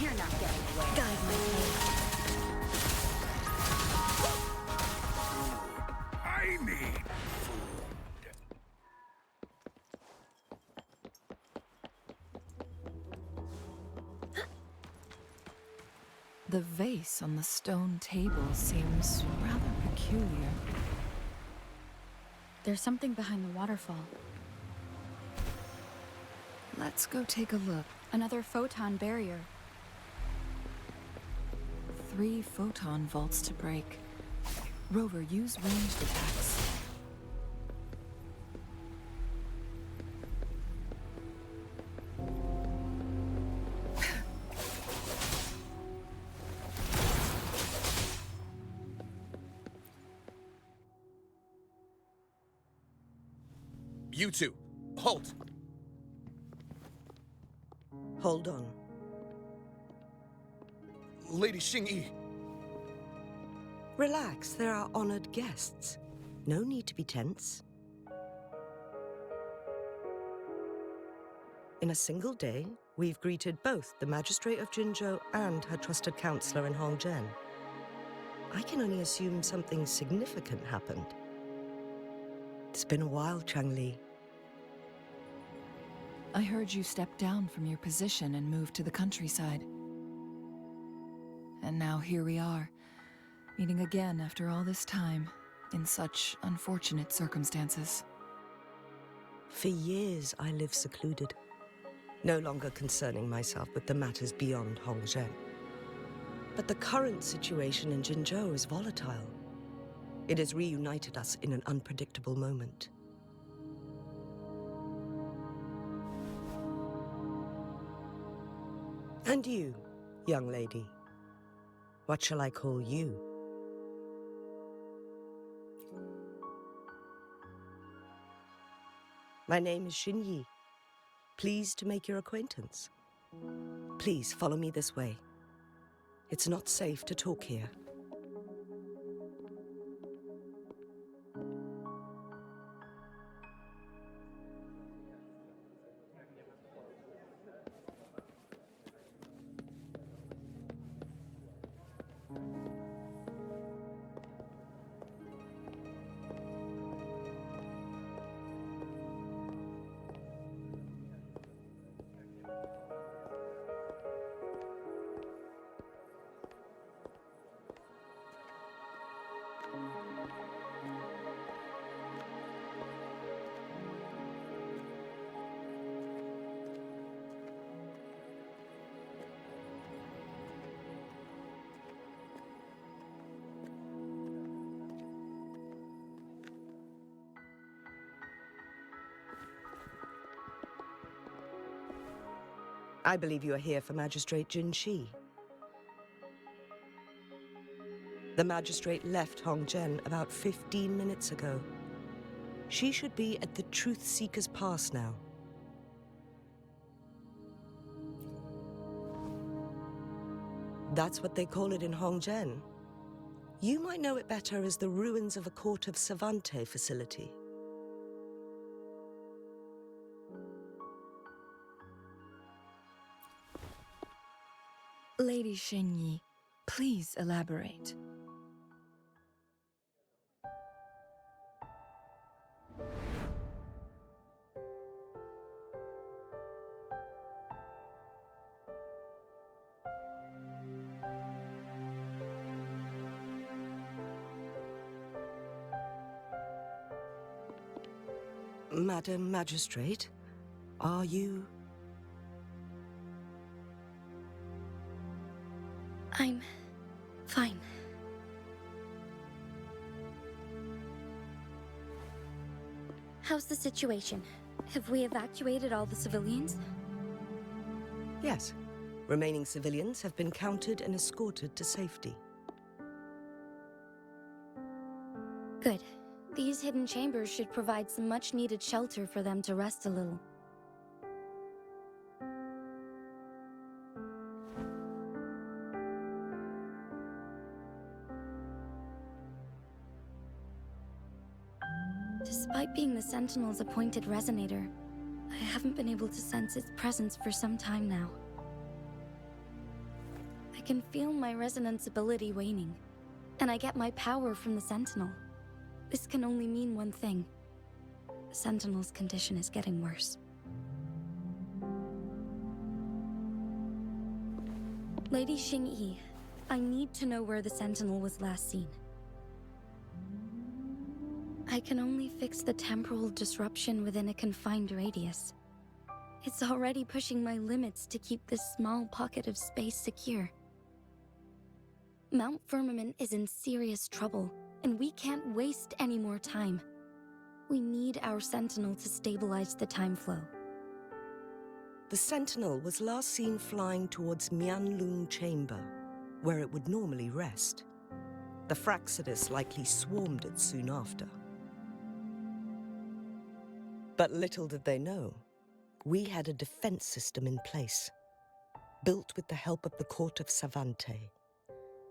You're not getting away. Guide my hand. I need food. The vase on the stone table seems rather peculiar. There's something behind the waterfall. Let's go take a look. Another photon barrier. 3 photon vaults to break. Rover, use ranged attacks. You two, halt! Hold on. Lady Xingyi. Relax, there are honored guests. No need to be tense. In a single day, we've greeted both the Magistrate of Jinzhou and her trusted counselor in Hongzhen. I can only assume something significant happened. It's been a while, Changli. I heard you stepped down from your position and moved to the countryside. And now here we are, meeting again after all this time, in such unfortunate circumstances. For years, I lived secluded, no longer concerning myself with the matters beyond Hongzhen. But the current situation in Jinzhou is volatile. It has reunited us in an unpredictable moment. And you, young lady, what shall I call you? My name is Xingyi. Pleased to make your acquaintance. Please follow me this way. It's not safe to talk here. I believe you are here for Magistrate Jin Shi. The magistrate left Hongzhen about 15 minutes ago. She should be at the Truth Seeker's Pass now. That's what they call it in Hongzhen. You might know it better as the ruins of a Court of Savante facility. Lady Xingyi, please elaborate. Madam Magistrate, are you... I'm fine. How's the situation? Have we evacuated all the civilians? Yes. Remaining civilians have been counted and escorted to safety. Good. These hidden chambers should provide some much-needed shelter for them to rest a little. Despite being the Sentinel's appointed resonator, I haven't been able to sense its presence for some time now. I can feel my resonance ability waning, and I get my power from the Sentinel. This can only mean one thing. The Sentinel's condition is getting worse. Lady Xingyi, I need to know where the Sentinel was last seen. I can only fix the temporal disruption within a confined radius. It's already pushing my limits to keep this small pocket of space secure. Mount Firmament is in serious trouble, and we can't waste any more time. We need our Sentinel to stabilize the time flow. The Sentinel was last seen flying towards Mianlung Chamber, where it would normally rest. The Fraxidus likely swarmed it soon after. But little did they know, we had a defense system in place, built with the help of the court of Savante.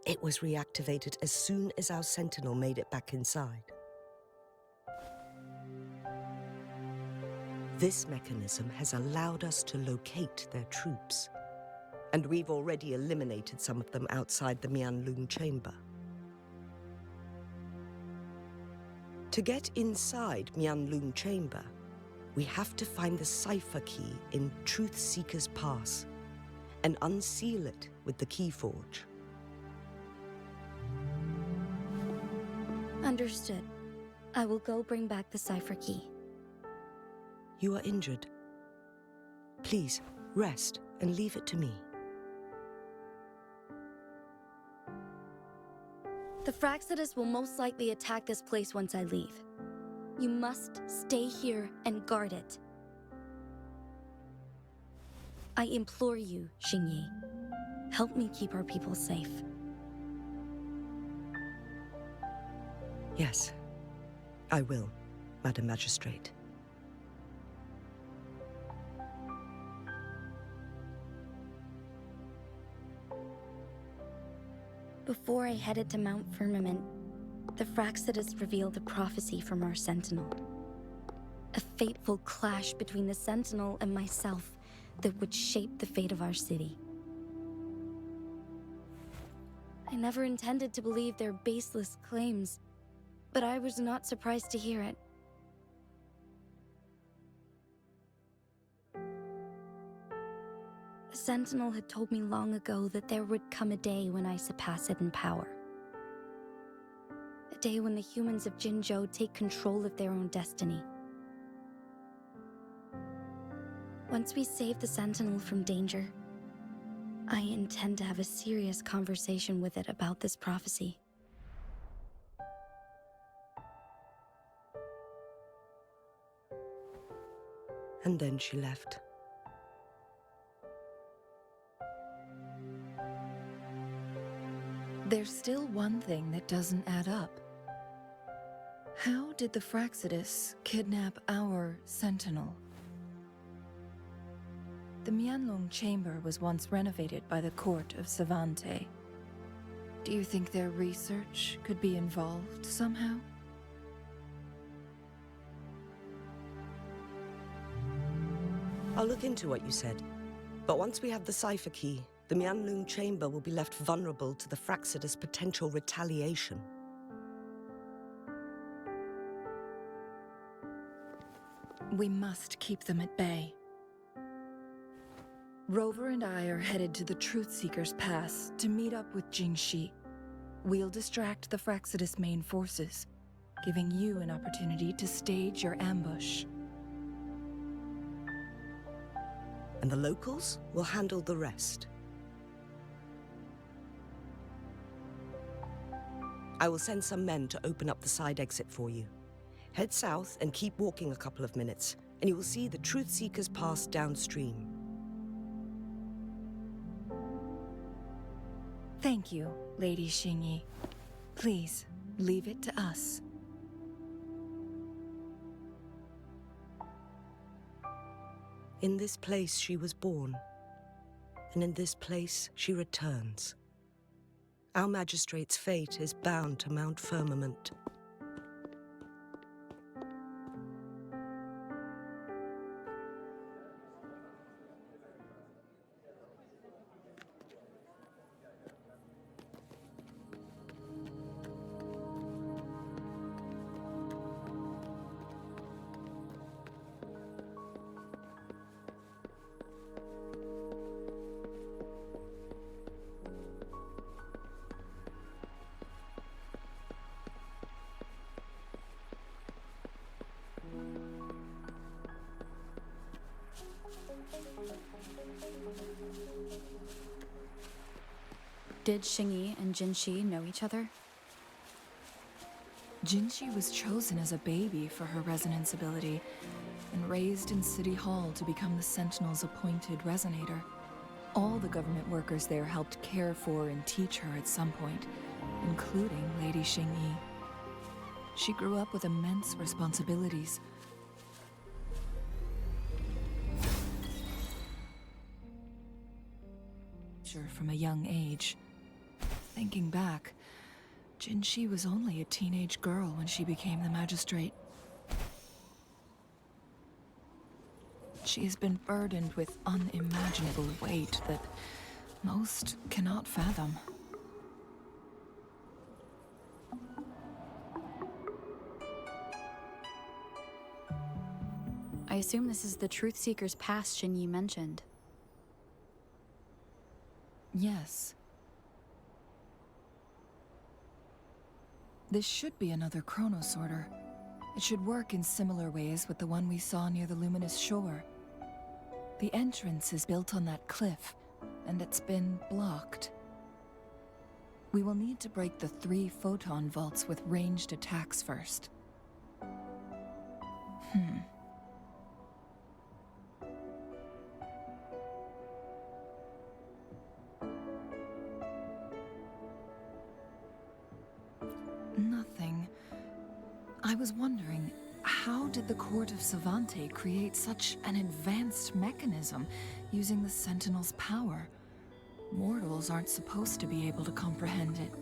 It was reactivated as soon as our Sentinel made it back inside. This mechanism has allowed us to locate their troops, and we've already eliminated some of them outside the Mianlung Chamber. To get inside Mianlung Chamber, we have to find the cipher key in Truth Seeker's Pass and unseal it with the Keyforge. Understood. I will go bring back the cipher key. You are injured. Please, rest and leave it to me. The Fraxidus will most likely attack this place once I leave. You must stay here and guard it. I implore you, Xingyi. Help me keep our people safe. Yes, I will, Madam Magistrate. Before I headed to Mount Firmament, the Fraxidus revealed a prophecy from our Sentinel. A fateful clash between the Sentinel and myself that would shape the fate of our city. I never intended to believe their baseless claims, but I was not surprised to hear it. The Sentinel had told me long ago that there would come a day when I surpass it in power. A day when the humans of Jinzhou take control of their own destiny. Once we save the Sentinel from danger, I intend to have a serious conversation with it about this prophecy. And then she left. There's still one thing that doesn't add up. How did the Fraxidus kidnap our Sentinel? The Mianlung Chamber was once renovated by the court of Savante. Do you think their research could be involved somehow? I'll look into what you said. But once we have the cipher key, the Mianlung Chamber will be left vulnerable to the Fraxidus' potential retaliation. We must keep them at bay. Rover and I are headed to the Truth Seeker's Pass to meet up with Jingxi. We'll distract the Fraxidus' main forces, giving you an opportunity to stage your ambush. And the locals will handle the rest. I will send some men to open up the side exit for you. Head south and keep walking a couple of minutes, and you will see the Truth Seeker's Pass downstream. Thank you, Lady Xingyi. Please, leave it to us. In this place she was born, and in this place she returns. Our magistrate's fate is bound to Mount Firmament. Did Xingyi and Jinxi know each other? Jinxi was chosen as a baby for her resonance ability and raised in City Hall to become the Sentinel's appointed resonator. All the government workers there helped care for and teach her at some point, including Lady Xingyi. She grew up with immense responsibilities. From a young age. Thinking back, Jinxi was only a teenage girl when she became the magistrate. She has been burdened with unimaginable weight that most cannot fathom. I assume this is the Truth Seeker's Pass Xingyi mentioned. Yes. This should be another chronosorter. It should work in similar ways with the one we saw near the luminous shore. The entrance is built on that cliff, and it's been blocked. We will need to break the 3 photon vaults with ranged attacks first. Nothing. I was wondering, how did the Court of Savante create such an advanced mechanism using the Sentinel's power? Mortals aren't supposed to be able to comprehend it.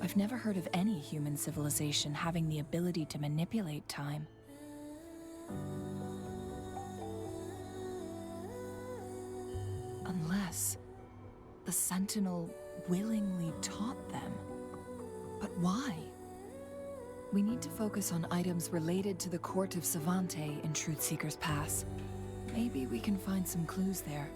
I've never heard of any human civilization having the ability to manipulate time. Unless the Sentinel willingly taught them. But why? We need to focus on items related to the Court of Savante in Truth Seeker's Pass. Maybe we can find some clues there.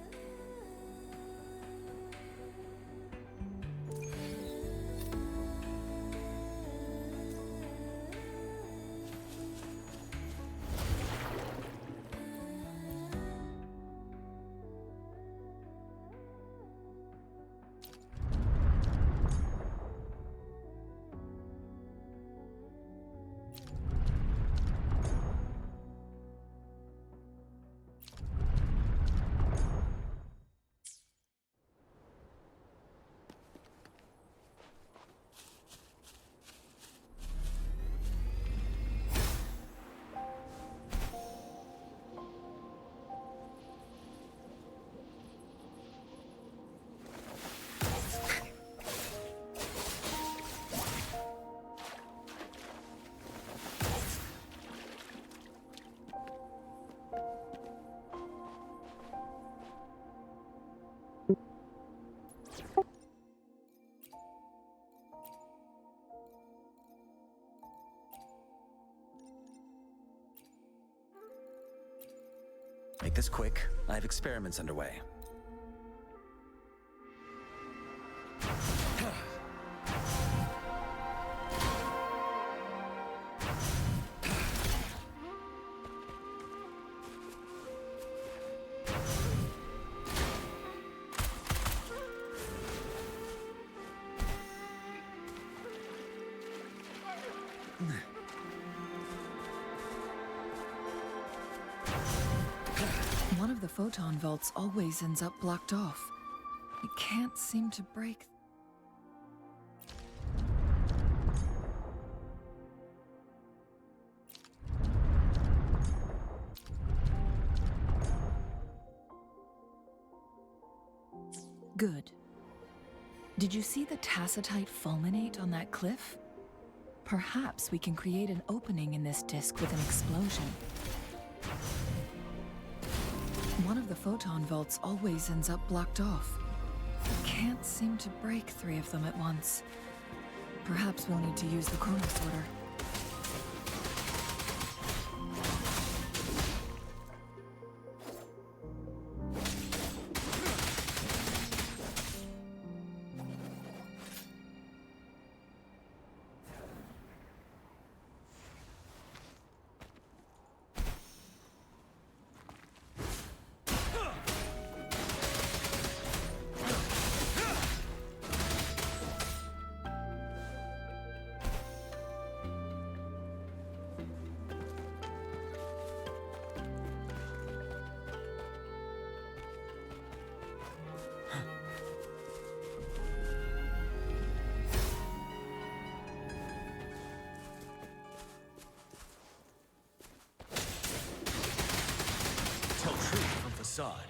Make this quick. I have experiments underway. One of the photon vaults always ends up blocked off. It can't seem to break. Good. Did you see the tacitite fulminate on that cliff? Perhaps we can create an opening in this disk with an explosion. One of the photon vaults always ends up blocked off. Can't seem to break 3 of them at once. Perhaps we'll need to use the chrono sorter. Tell truth from facade.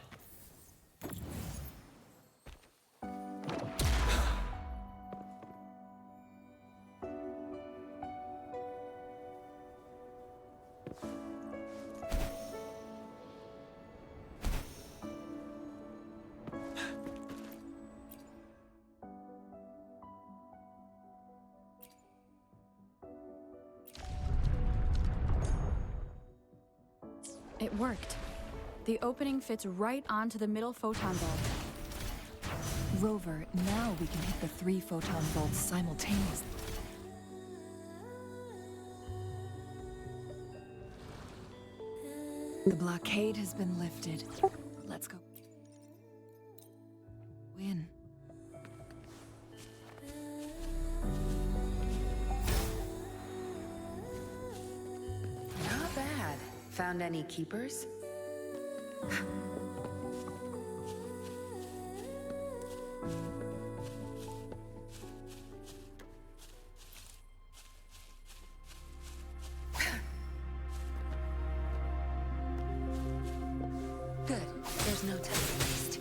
It worked. The opening fits right onto the middle photon vault. Rover, now we can hit the 3 photon vaults simultaneously. The blockade has been lifted. Let's go. In. Not bad. Found any keepers? Good. There's no time to waste.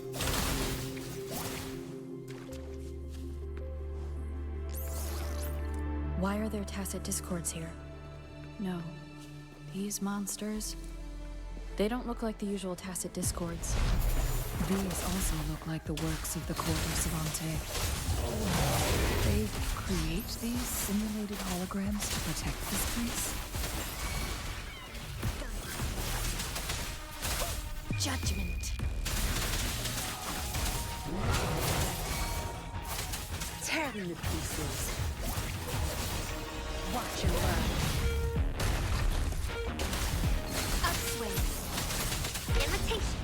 Why are there tacit discords here? No. These monsters... They don't look like the usual tacit discords. These also look like the works of the Court of Savante. They create these simulated holograms to protect this place? Judgment. Tear them to pieces. Watch and learn. Upswing. Imitation.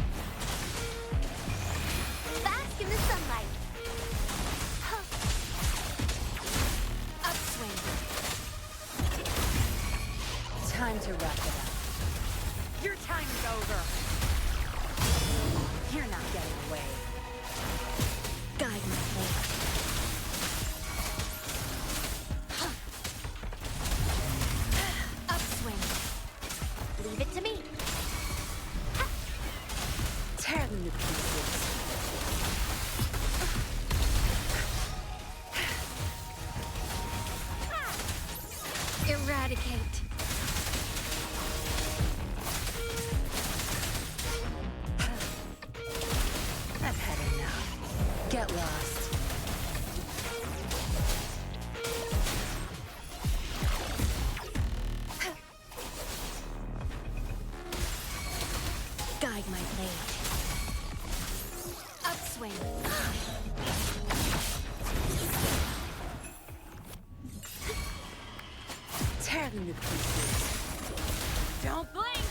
Bask in the sunlight. Huh. Upswing. Time to wrap it up. Your time is over. You're not getting away. Guide my fate. Upswing. Leave it to me. Tear them to pieces. Eradicate. I've had enough. Get lost. Guide my blade. Upswing. Tear them to pieces. Don't blink.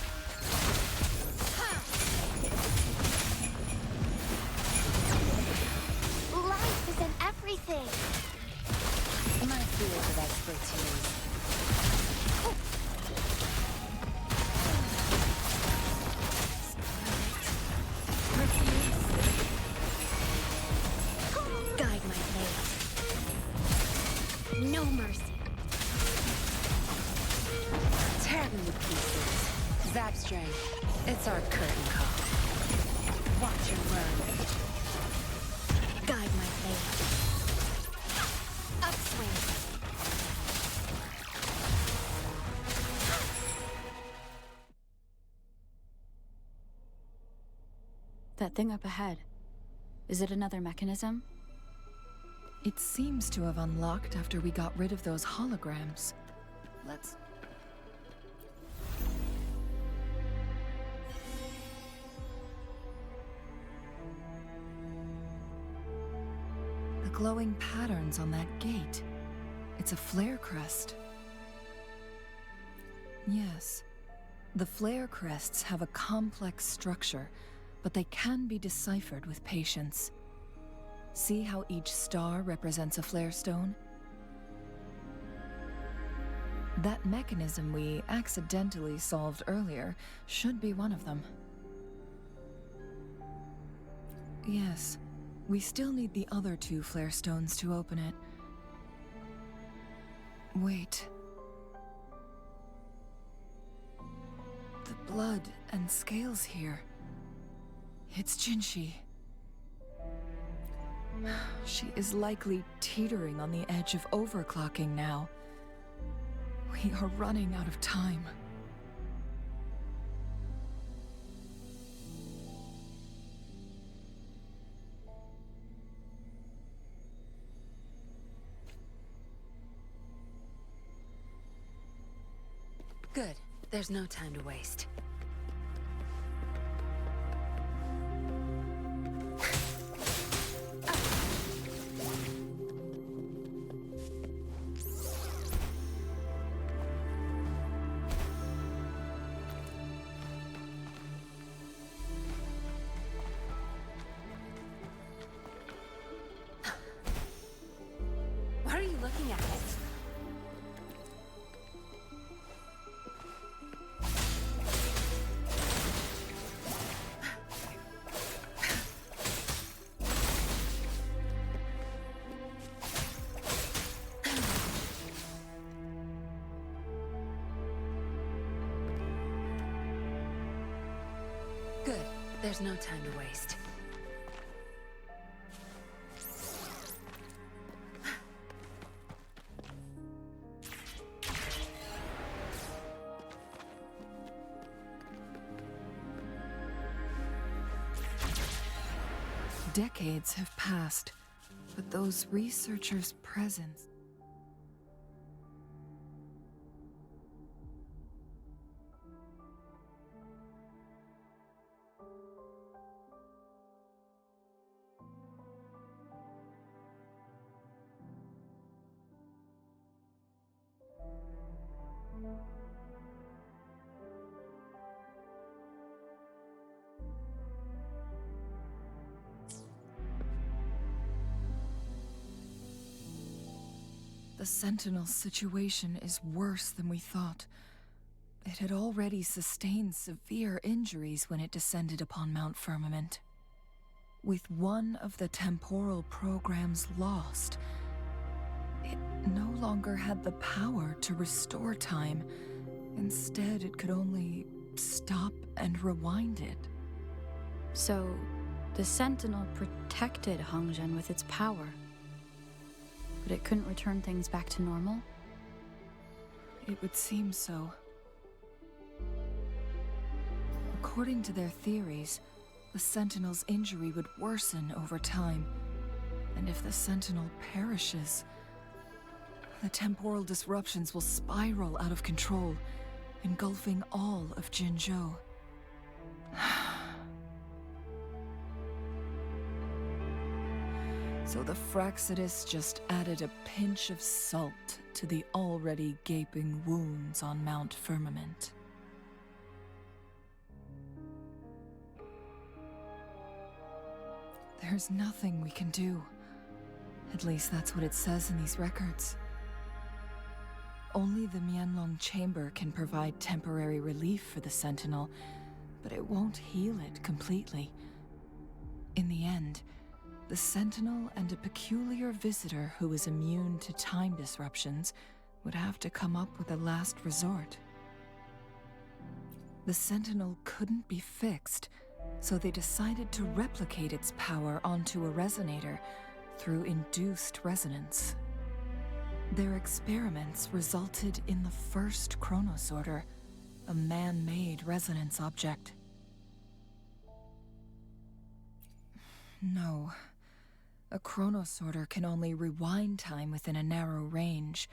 Life is in everything. My field of expertise. Guide my blade. No mercy. Tear them to pieces. Zap strength. It's our curtain call. Watch and run. That thing up ahead. Is it another mechanism? It seems to have unlocked after we got rid of those holograms. Let's... The glowing patterns on that gate. It's a flare crest. Yes. The flare crests have a complex structure, but they can be deciphered with patience. See how each star represents a flare stone? That mechanism we accidentally solved earlier should be one of them. Yes, we still need the other 2 flare stones to open it. Wait. The blood and scales here. It's Jinshi. She is likely teetering on the edge of overclocking now. We are running out of time. Good. There's no time to waste. What are you looking at? Good. There's no time to waste. Decades have passed, but those researchers' presence... The Sentinel's situation is worse than we thought. It had already sustained severe injuries when it descended upon Mount Firmament. With one of the temporal programs lost, it no longer had the power to restore time. Instead, it could only stop and rewind it. So, the Sentinel protected Hongzhen with its power. But it couldn't return things back to normal? It would seem so. According to their theories, the Sentinel's injury would worsen over time. And if the Sentinel perishes, the temporal disruptions will spiral out of control, engulfing all of Jinzhou. So the Fraxidus just added a pinch of salt to the already gaping wounds on Mount Firmament. There's nothing we can do. At least that's what it says in these records. Only the Mianlong Chamber can provide temporary relief for the Sentinel, but it won't heal it completely. In the end, the Sentinel and a peculiar visitor who is immune to time disruptions would have to come up with a last resort. The Sentinel couldn't be fixed, so they decided to replicate its power onto a resonator through induced resonance. Their experiments resulted in the first chronosorter, a man-made resonance object. No. A chronosorter can only rewind time within a narrow range.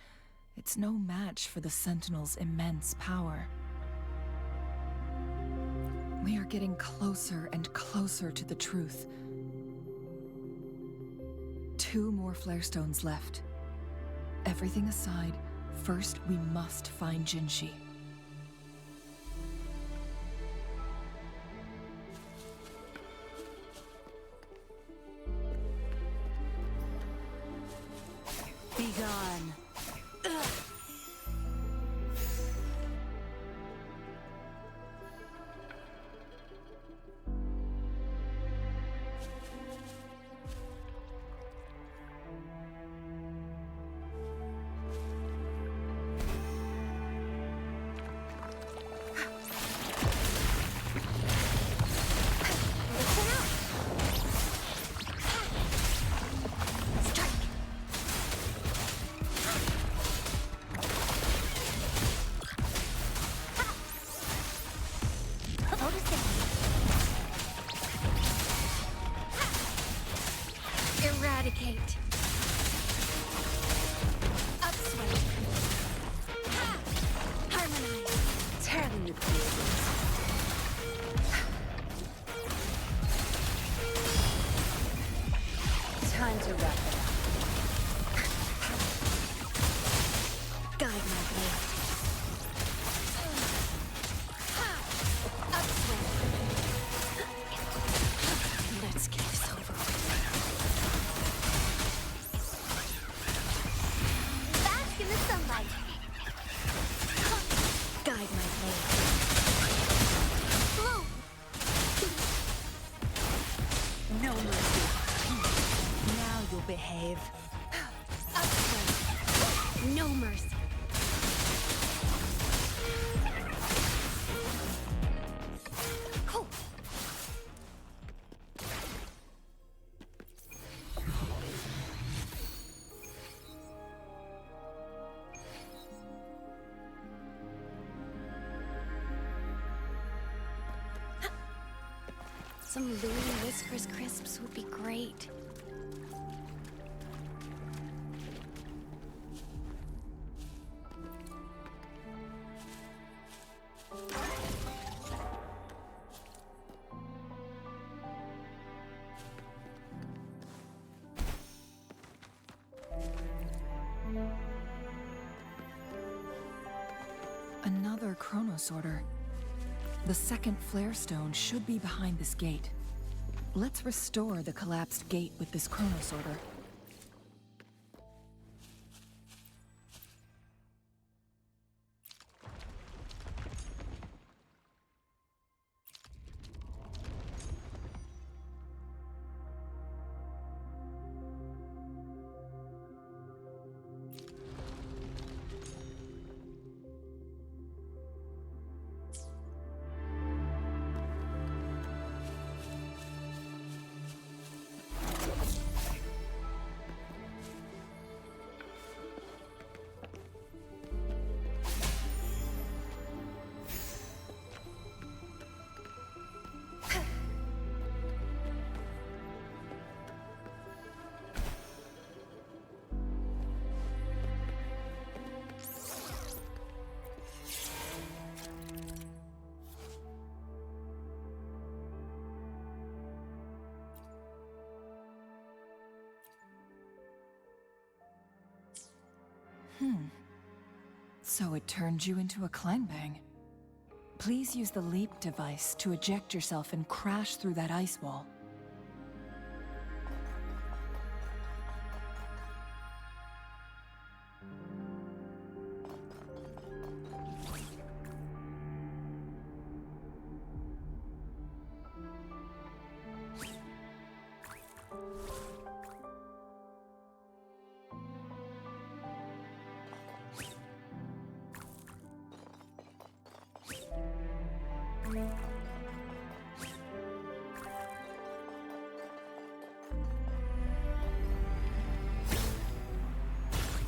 It's no match for the Sentinel's immense power. We are getting closer and closer to the truth. 2 more flare stones left. Everything aside, first we must find Jinshi. Be gone. Eradicate. Upswing. Harmonize. Tear them to pieces. Time to wrap it up. Guide my blade. Upswing. Let's get this over with. Bask in the sunlight. Guide my blade. Bloom. No mercy. Now you'll behave. Upswing. No mercy. Cool. Some Louis Whiskers crisps would be great. Another chronosorter. The second flare stone should be behind this gate. Let's restore the collapsed gate with this chronosorter. So it turned you into a clangbang. Please use the leap device to eject yourself and crash through that ice wall.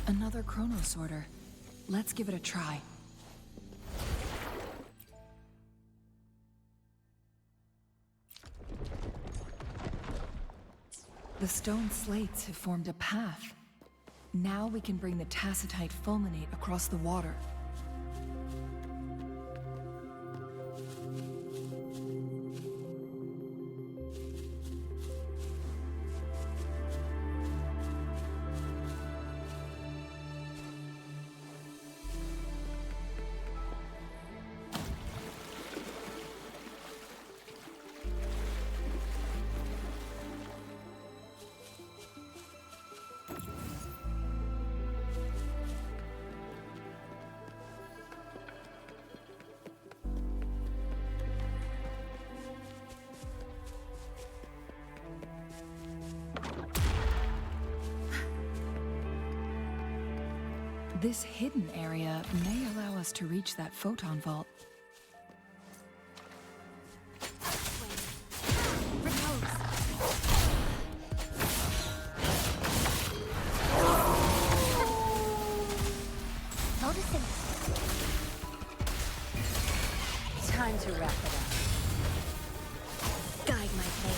Another chronosorter. Let's give it a try. The stone slates have formed a path. Now we can bring the tacitite fulminate across the water. This hidden area may allow us to reach that photon vault. Time to wrap it up. Guide my blade.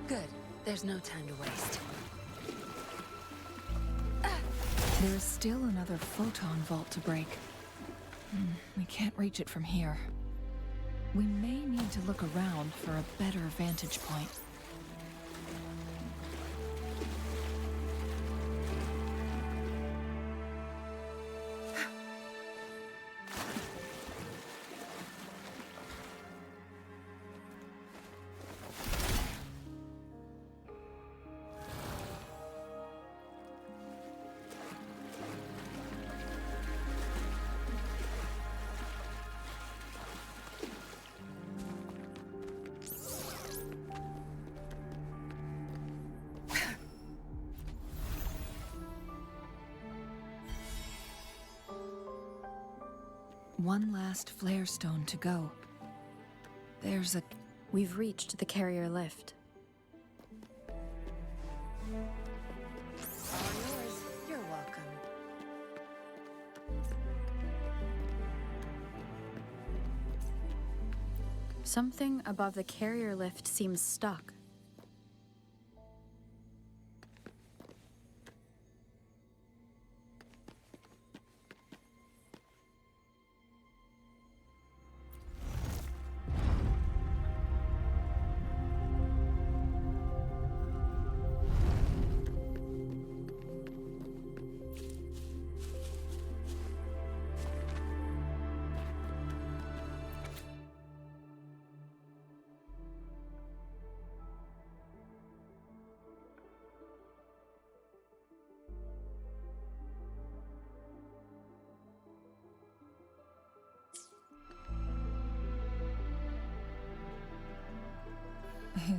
Good. There's no time to waste. There is still another photon vault to break. We can't reach it from here. We may need to look around for a better vantage point. One last flare stone to go. There's a... We've reached the carrier lift. All yours. You're welcome. Something above the carrier lift seems stuck.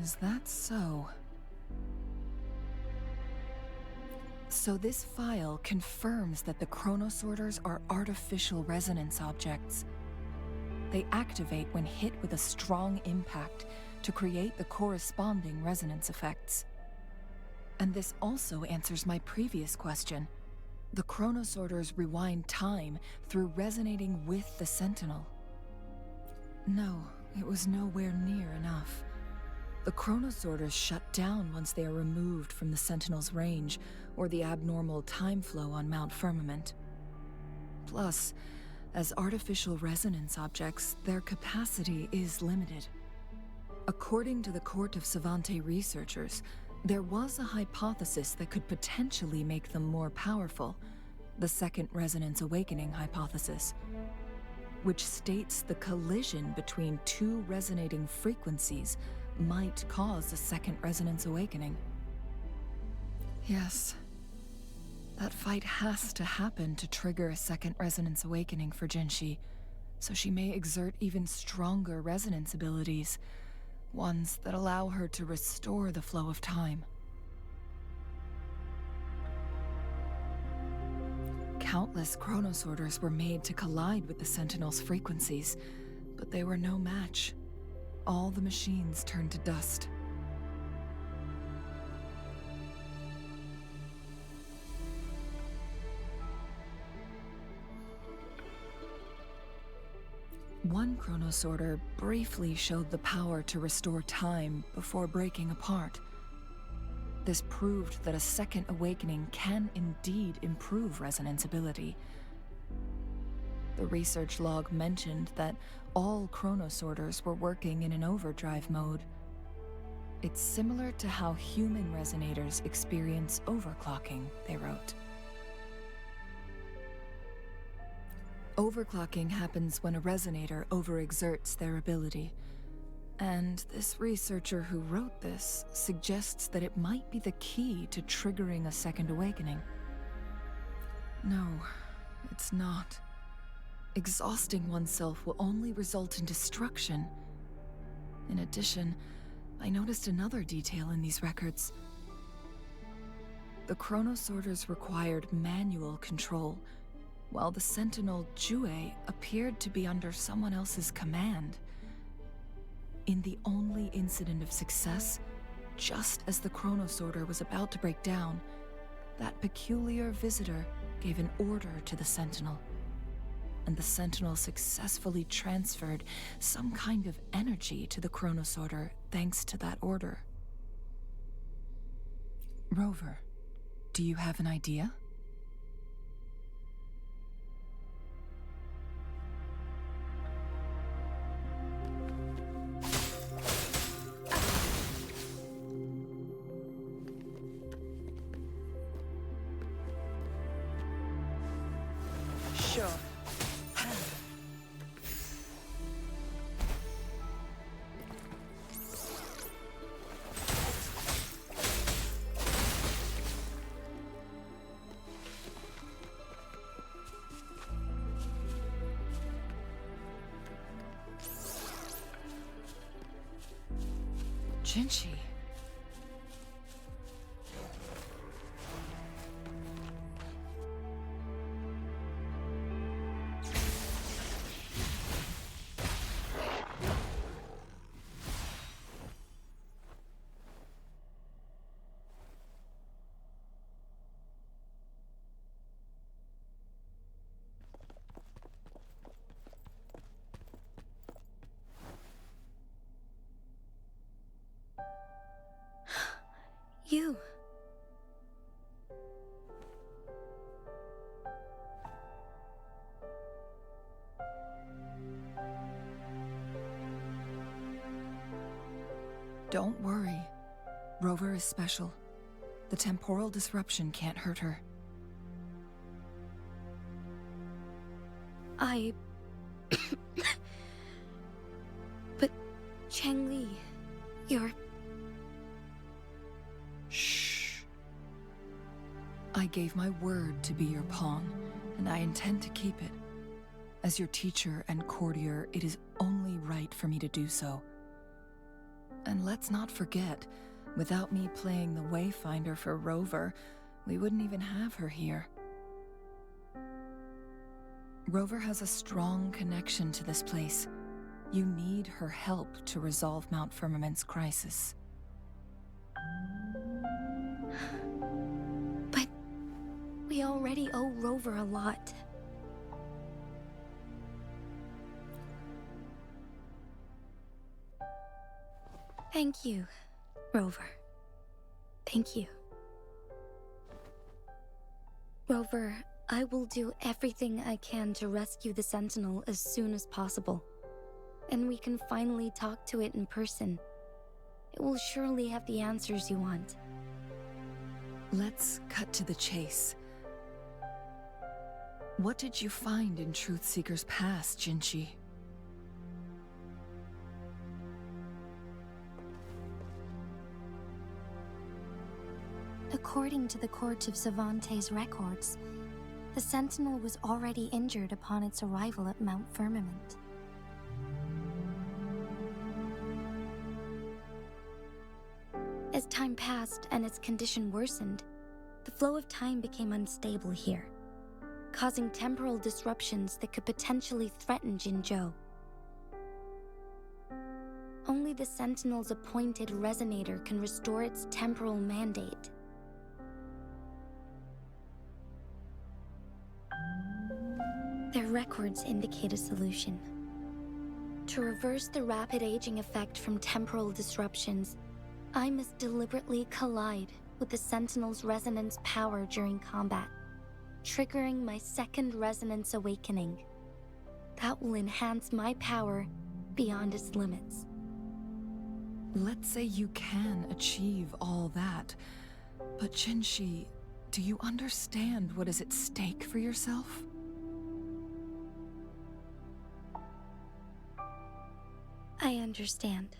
Is that so? So this file confirms that the chronosorters are artificial resonance objects. They activate when hit with a strong impact to create the corresponding resonance effects. And this also answers my previous question. The chronosorters rewind time through resonating with the Sentinel. No, it was nowhere near enough. The chronosorters shut down once they are removed from the Sentinel's range or the abnormal time flow on Mount Firmament. Plus, as artificial resonance objects, their capacity is limited. According to the Court of Savante researchers, there was a hypothesis that could potentially make them more powerful, the Second Resonance Awakening hypothesis, which states the collision between two resonating frequencies might cause a Second Resonance Awakening. Yes, that fight has to happen to trigger a Second Resonance Awakening for Jinshi, so she may exert even stronger resonance abilities, ones that allow her to restore the flow of time. Countless chronosorters were made to collide with the Sentinel's frequencies, but they were no match. All the machines turned to dust. One chronosorter briefly showed the power to restore time before breaking apart. This proved that a second awakening can indeed improve resonance ability. The research log mentioned that all chronosorters were working in an overdrive mode. It's similar to how human resonators experience overclocking, they wrote. Overclocking happens when a resonator overexerts their ability, and this researcher who wrote this suggests that it might be the key to triggering a second awakening. No, it's not. Exhausting oneself will only result in destruction. In addition, I noticed another detail in these records. The chronosorters required manual control, while the Sentinel Jue appeared to be under someone else's command. In the only incident of success, just as the chronosorter was about to break down, that peculiar visitor gave an order to the Sentinel, and the Sentinel successfully transferred some kind of energy to the chronosorter thanks to that order. Rover, do you have an idea? Sure. Jinshi. You. Don't worry. Rover is special. The temporal disruption can't hurt her. But Changli, you're... Shh. I gave my word to be your pawn, and I intend to keep it. As your teacher and courtier, it is only right for me to do so. And let's not forget, without me playing the Wayfinder for Rover, we wouldn't even have her here. Rover has a strong connection to this place. You need her help to resolve Mount Firmament's crisis. We already owe Rover a lot. Thank you, Rover. Thank you. Rover, I will do everything I can to rescue the Sentinel as soon as possible. And we can finally talk to it in person. It will surely have the answers you want. Let's cut to the chase. What did you find in Truthseeker's past, Jinchi? According to the Court of Savante's records, the Sentinel was already injured upon its arrival at Mount Firmament. As time passed and its condition worsened, the flow of time became unstable here, causing temporal disruptions that could potentially threaten Jinzhou. Only the Sentinel's appointed resonator can restore its temporal mandate. Their records indicate a solution. To reverse the rapid aging effect from temporal disruptions, I must deliberately collide with the Sentinel's resonance power during combat, triggering my second resonance awakening. That will enhance my power beyond its limits. Let's say you can achieve all that, but Jinshi, do you understand what is at stake for yourself? I understand.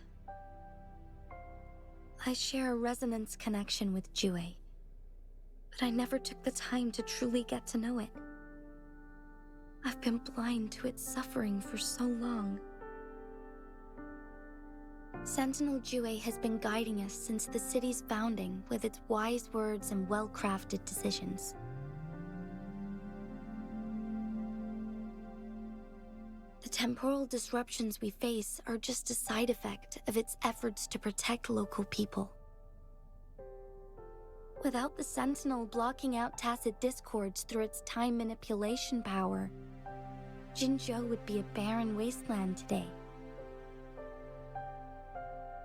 I share a resonance connection with Jue, but I never took the time to truly get to know it. I've been blind to its suffering for so long. Sentinel Jue has been guiding us since the city's founding with its wise words and well-crafted decisions. The temporal disruptions we face are just a side effect of its efforts to protect local people. Without the Sentinel blocking out tacit discords through its time manipulation power, Jinzhou would be a barren wasteland today.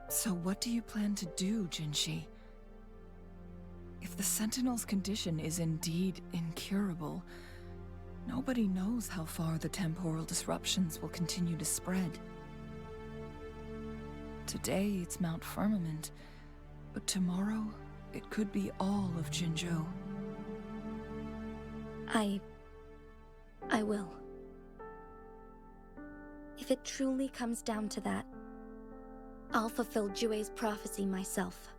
So what do you plan to do, Jinshi? If the Sentinel's condition is indeed incurable, nobody knows how far the temporal disruptions will continue to spread. Today it's Mount Firmament, but tomorrow it could be all of Jinzhou. I will. If it truly comes down to that, I'll fulfill Jue's prophecy myself.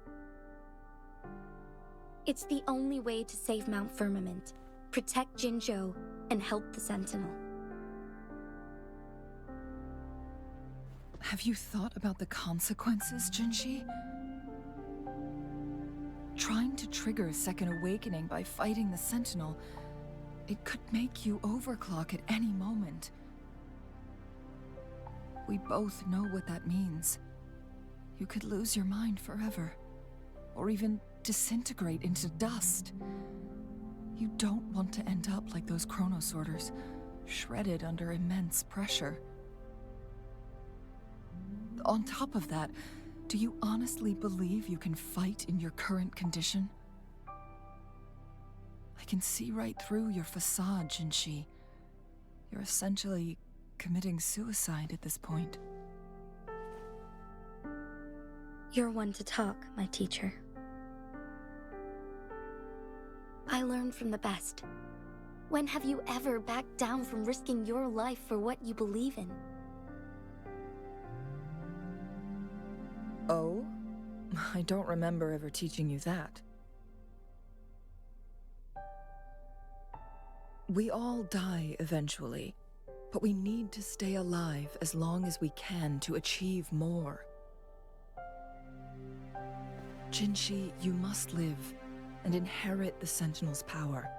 It's the only way to save Mount Firmament, protect Jinzhou, and help the Sentinel. Have you thought about the consequences, Jinshi? Trying to trigger a second awakening by fighting the Sentinel, it could make you overclock at any moment. We both know what that means. You could lose your mind forever, or even disintegrate into dust. You don't want to end up like those chronosorters, shredded under immense pressure. On top of that, do you honestly believe you can fight in your current condition? I can see right through your facade, Jinshi. You're essentially committing suicide at this point. You're one to talk, my teacher. I learned from the best. When have you ever backed down from risking your life for what you believe in? Oh? I don't remember ever teaching you that. We all die eventually, but we need to stay alive as long as we can to achieve more. Jinshi, you must live and inherit the Sentinel's power.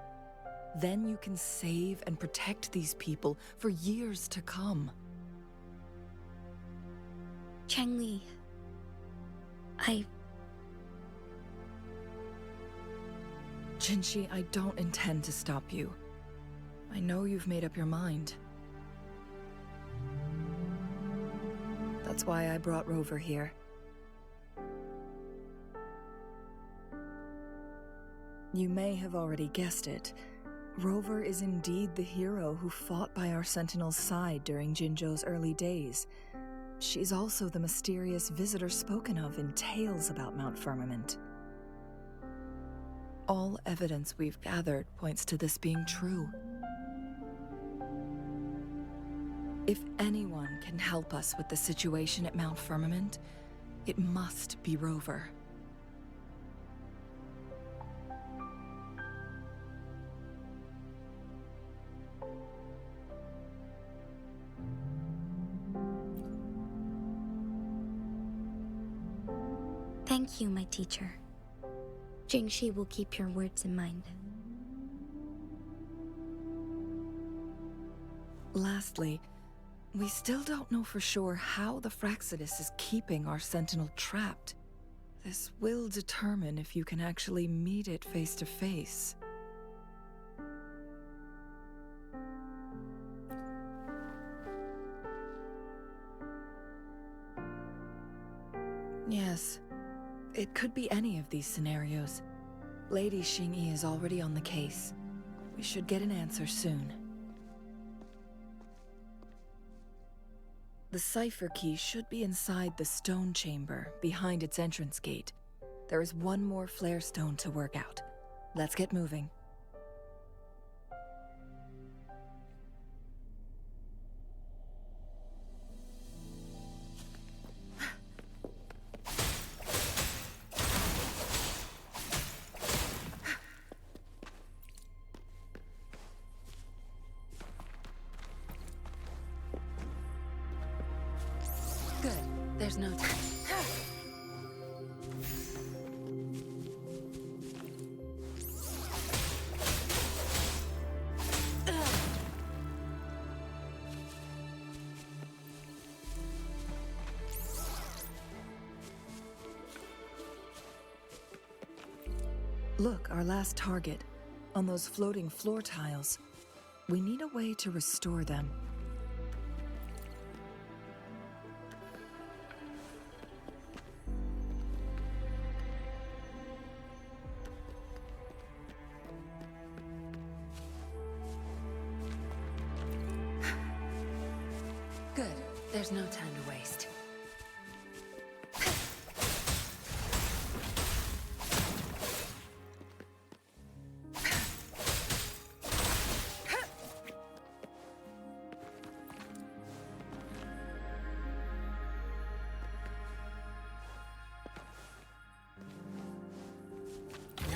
Then you can save and protect these people for years to come. Jinshi, I don't intend to stop you. I know you've made up your mind. That's why I brought Rover here. You may have already guessed it. Rover is indeed the hero who fought by our Sentinel's side during Jinzhou's early days. She's also the mysterious visitor spoken of in tales about Mount Firmament. All evidence we've gathered points to this being true. If anyone can help us with the situation at Mount Firmament, it must be Rover. Thank you, my teacher. Jingxi will keep your words in mind. Lastly, we still don't know for sure how the Fraxidus is keeping our Sentinel trapped. This will determine if you can actually meet it face to face. Yes, it could be any of these scenarios. Lady Xingyi is already on the case. We should get an answer soon. The cipher key should be inside the stone chamber, behind its entrance gate. There is one more flare stone to work out. Let's get moving. Good. There's no time. Look, our last target. On those floating floor tiles. We need a way to restore them. Good. There's no time to waste.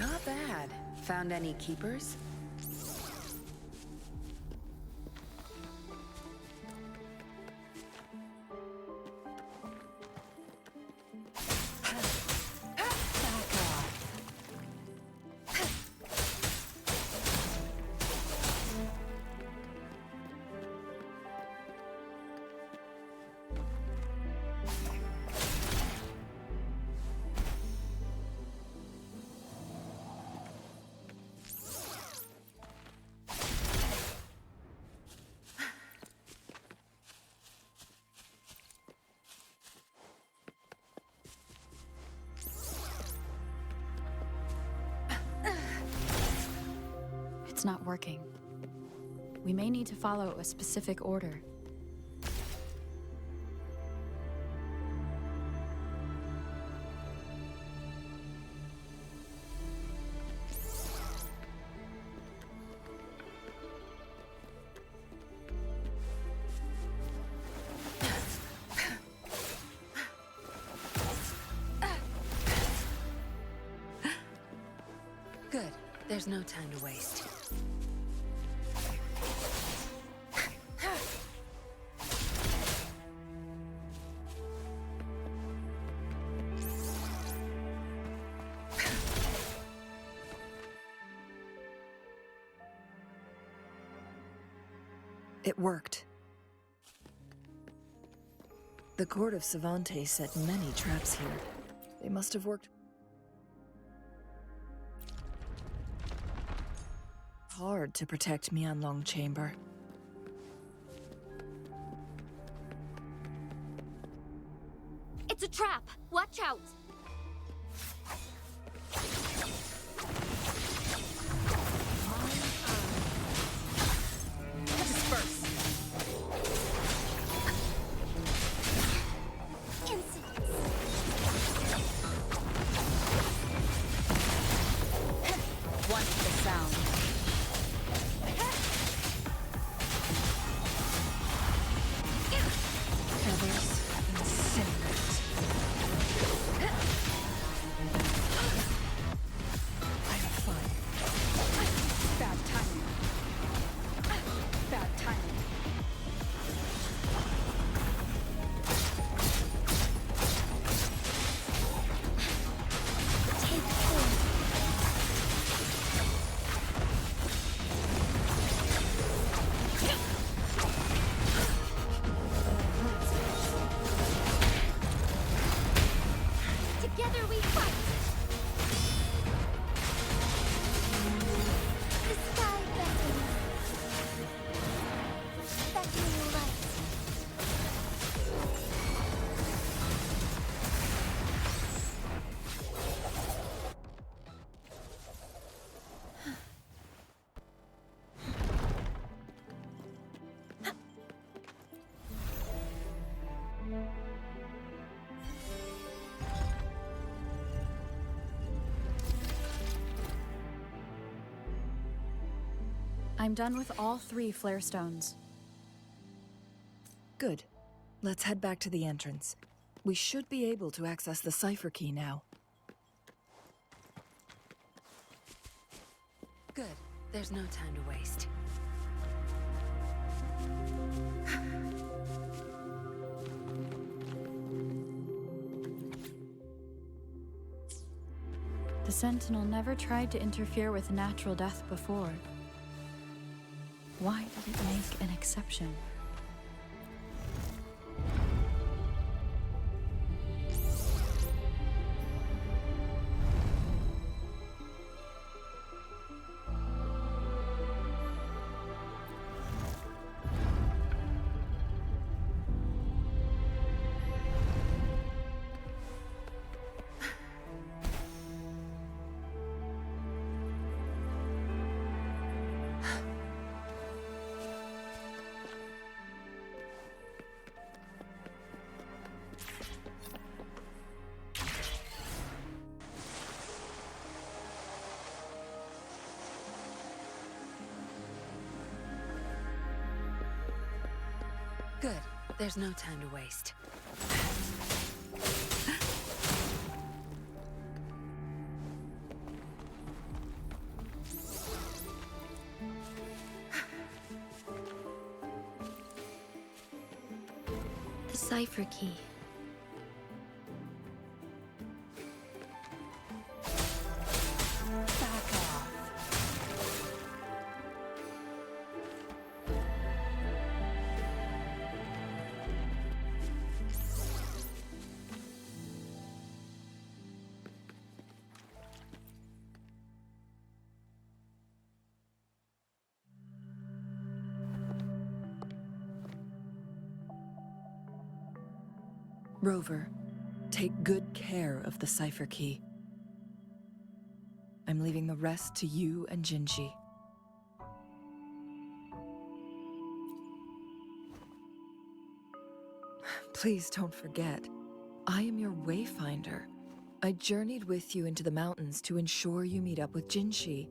Not bad. Found any keepers? It's not working. We may need to follow a specific order. Good. There's no time to waste. It worked. The court of Savante set many traps here. They must have worked. hard to protect Mianlong Chamber. It's a trap! Watch out! Together we fight! The sky beckons. Beckoning light. I'm done with all 3 flare stones. Good. Let's head back to the entrance. We should be able to access the cipher key now. Good. There's no time to waste. The Sentinel never tried to interfere with natural death before. Why did it make an exception? Good. There's no time to waste. The cipher key. Back off. Rover, take good care of the cipher key. I'm leaving the rest to you and Jinji. Please don't forget, I am your wayfinder. I journeyed with you into the mountains to ensure you meet up with Jinshi.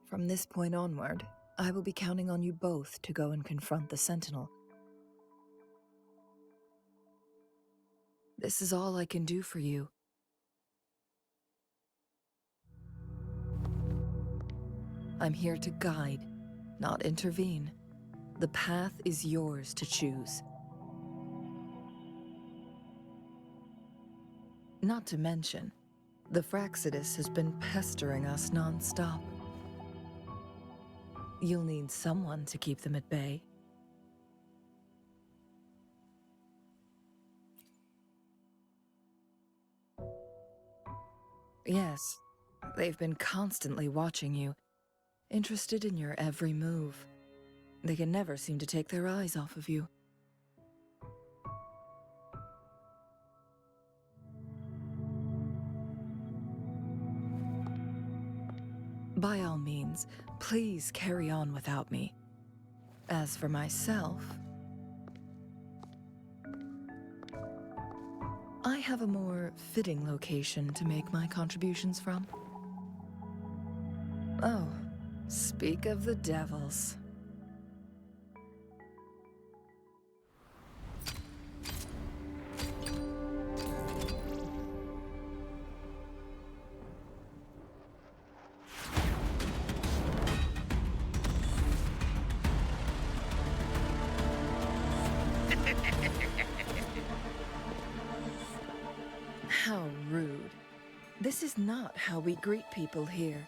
From this point onward, I will be counting on you both to go and confront the Sentinel. This is all I can do for you. I'm here to guide, not intervene. The path is yours to choose. Not to mention, the Fraxidus has been pestering us non-stop. You'll need someone to keep them at bay. Yes, they've been constantly watching you, interested in your every move. They can never seem to take their eyes off of you. By all means, please carry on without me. As for myself, I have a more fitting location to make my contributions from. Oh, speak of the devils. How rude. This is not how we greet people here.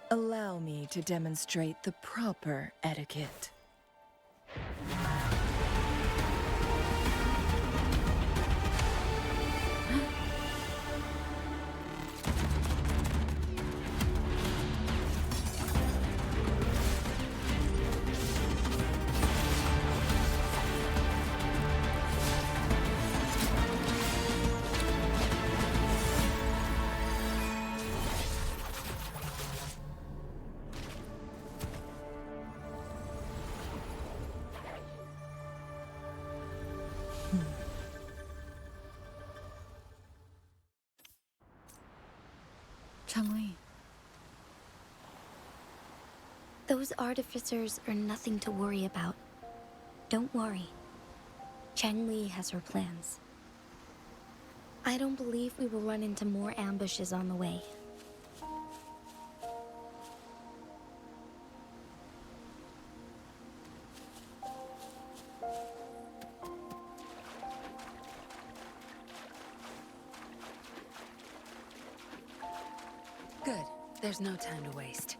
Allow me to demonstrate the proper etiquette. Changli. Those artificers are nothing to worry about. Don't worry. Changli has her plans. I don't believe we will run into more ambushes on the way. Good. There's no time to waste.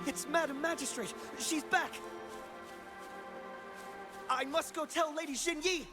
It's Madam Magistrate! She's back! I must go tell Lady Xin Yi!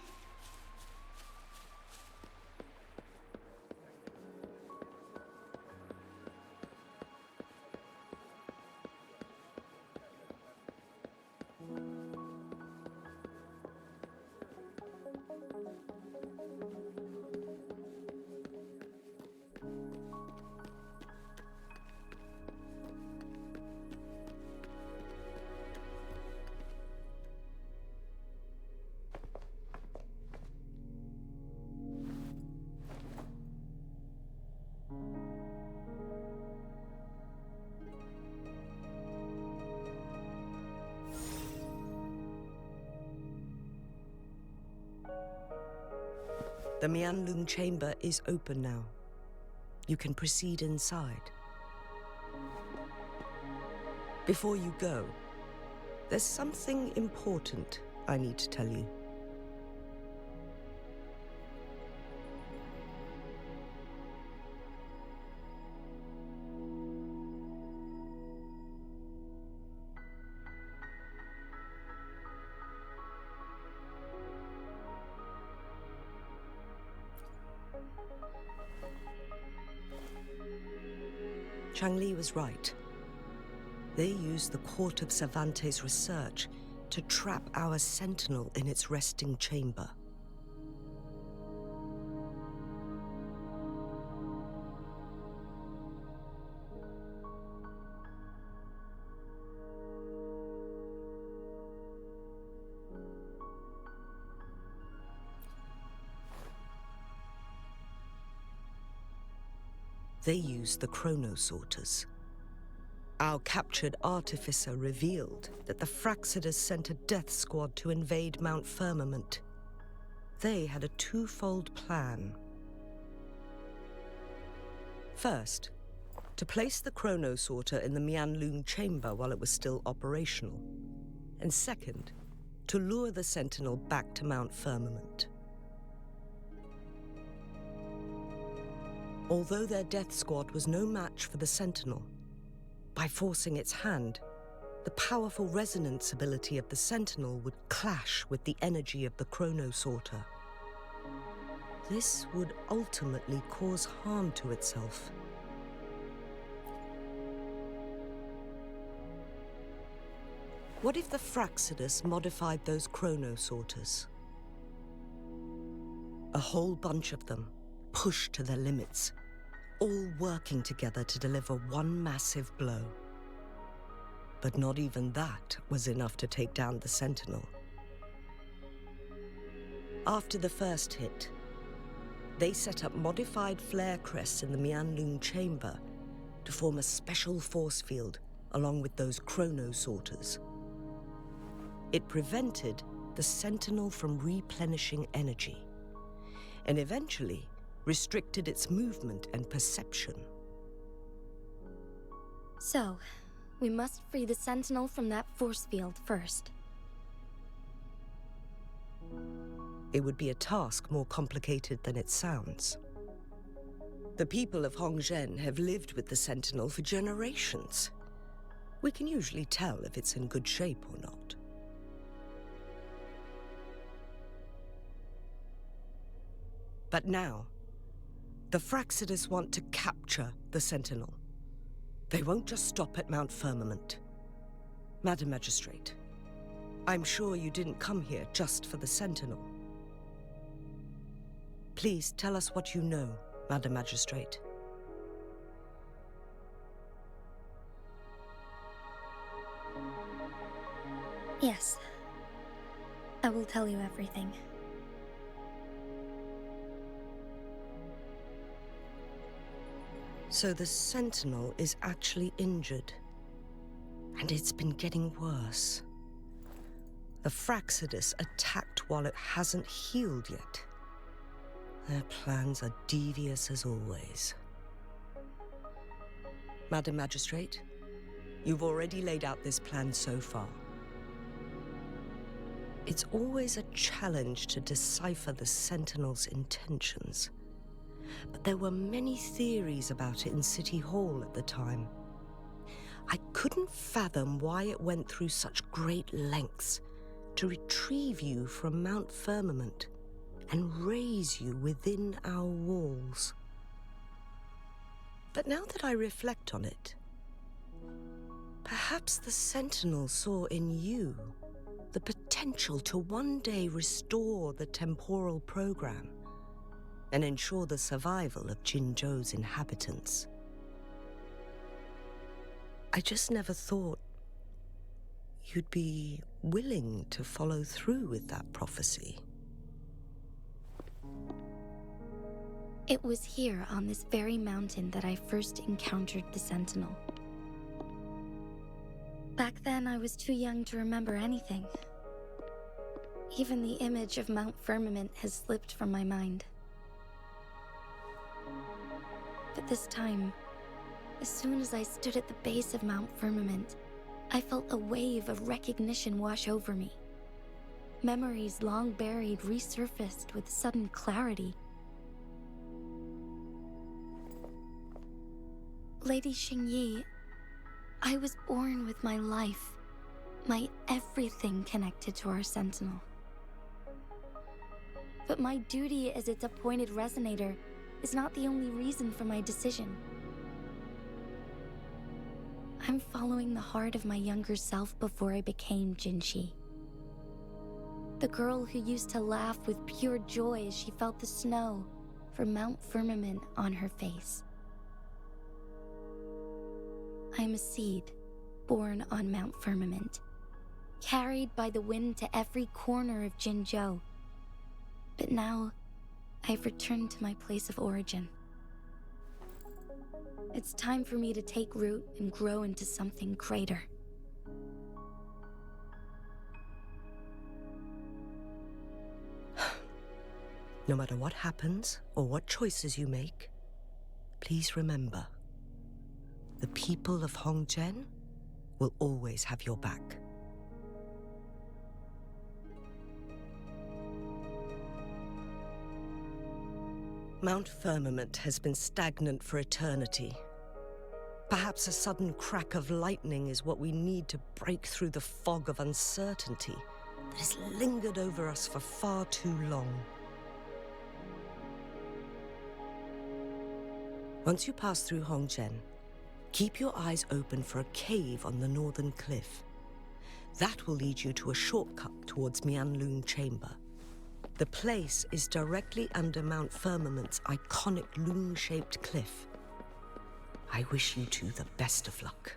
The Mianlung chamber is open now. You can proceed inside. Before you go, there's something important I need to tell you. Changli was right. They used the Court of Cervantes' research to trap our sentinel in its resting chamber. They used the chronosorters. Our captured artificer revealed that the Fraxidus sent a death squad to invade Mount Firmament. They had a twofold plan. First, to place the chronosorter in the Mianlun chamber while it was still operational. And second, to lure the Sentinel back to Mount Firmament. Although their death squad was no match for the Sentinel, by forcing its hand, the powerful resonance ability of the Sentinel would clash with the energy of the chronosorter. This would ultimately cause harm to itself. What if the Fraxidus modified those chronosorters? A whole bunch of them, pushed to their limits, all working together to deliver one massive blow. But not even that was enough to take down the Sentinel. After the first hit, they set up modified flare crests in the Mianlun chamber to form a special force field along with those chronosorters. It prevented the Sentinel from replenishing energy, and eventually restricted its movement and perception. So, we must free the Sentinel from that force field first. It would be a task more complicated than it sounds. The people of Hongzhen have lived with the Sentinel for generations. We can usually tell if it's in good shape or not. But now, the Fraxidus want to capture the Sentinel. They won't just stop at Mount Firmament. Madam Magistrate, I'm sure you didn't come here just for the Sentinel. Please tell us what you know, Madam Magistrate. Yes. I will tell you everything. So the Sentinel is actually injured. And it's been getting worse. The Fraxidus attacked while it hasn't healed yet. Their plans are devious as always. Madam Magistrate, you've already laid out this plan so far. It's always a challenge to decipher the Sentinel's intentions. But there were many theories about it in City Hall at the time. I couldn't fathom why it went through such great lengths to retrieve you from Mount Firmament and raise you within our walls. But now that I reflect on it, perhaps the Sentinel saw in you the potential to one day restore the temporal program and ensure the survival of Jinzhou's inhabitants. I just never thought you'd be willing to follow through with that prophecy. It was here on this very mountain that I first encountered the Sentinel. Back then, I was too young to remember anything. Even the image of Mount Firmament has slipped from my mind. But this time, as soon as I stood at the base of Mount Firmament, I felt a wave of recognition wash over me. Memories long buried resurfaced with sudden clarity. Lady Xingyi, I was born with my life, my everything connected to our Sentinel. But my duty as its appointed resonator is not the only reason for my decision. I'm following the heart of my younger self before I became Jinxi. The girl who used to laugh with pure joy as she felt the snow from Mount Firmament on her face. I'm a seed born on Mount Firmament, carried by the wind to every corner of Jinzhou. But now, I've returned to my place of origin. It's time for me to take root and grow into something greater. No matter what happens or what choices you make, please remember, the people of Hongzhen will always have your back. Mount Firmament has been stagnant for eternity. Perhaps a sudden crack of lightning is what we need to break through the fog of uncertainty that has lingered over us for far too long. Once you pass through Hongzhen, keep your eyes open for a cave on the northern cliff. That will lead you to a shortcut towards Mianlun Chamber. The place is directly under Mount Firmament's iconic loon-shaped cliff. I wish you two the best of luck.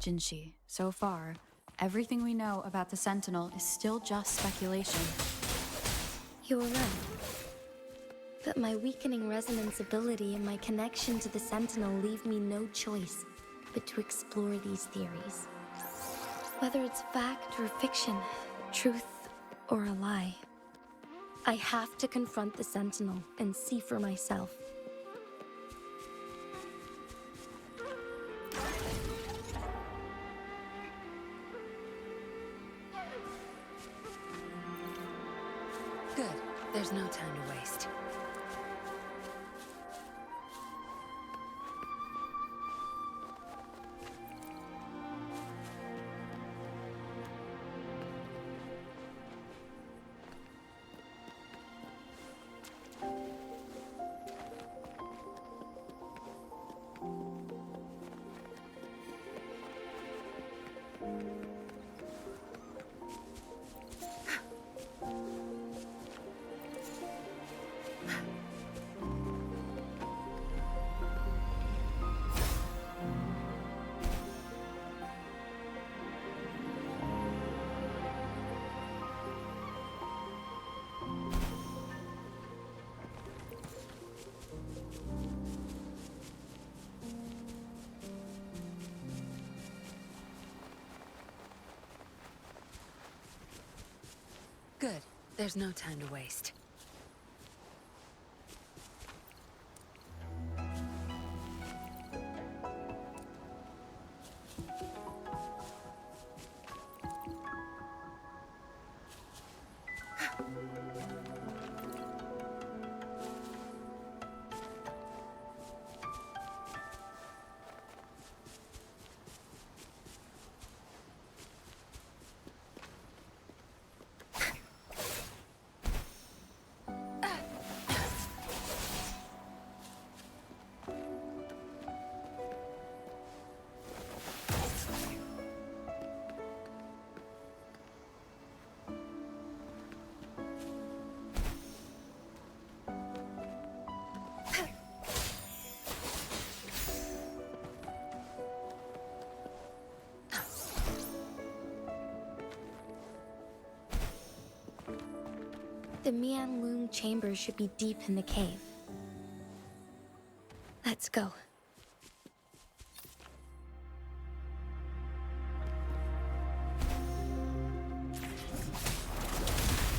Jinshi, so far, everything we know about the Sentinel is still just speculation. You're right. But my weakening resonance ability and my connection to the Sentinel leave me no choice but to explore these theories. Whether it's fact or fiction, truth or a lie, I have to confront the Sentinel and see for myself. Good. There's no time to waste. Good. There's no time to waste. The Mianlun Chamber should be deep in the cave. Let's go.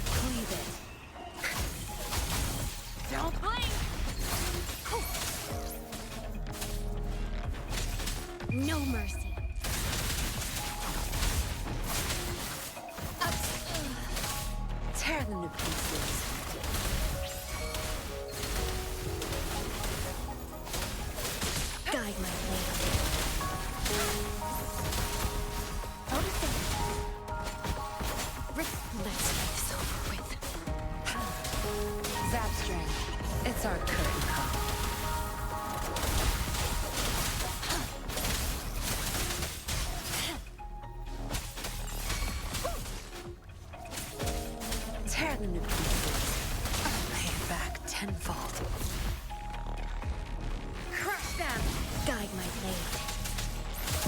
Cleave it. Don't blink! No mercy. Tear them to pieces. Guide my blade. Let's get this over with. Zapstring. It's our curtain call. them to pieces. I'll pay it back tenfold. Crush them! Guide my blade.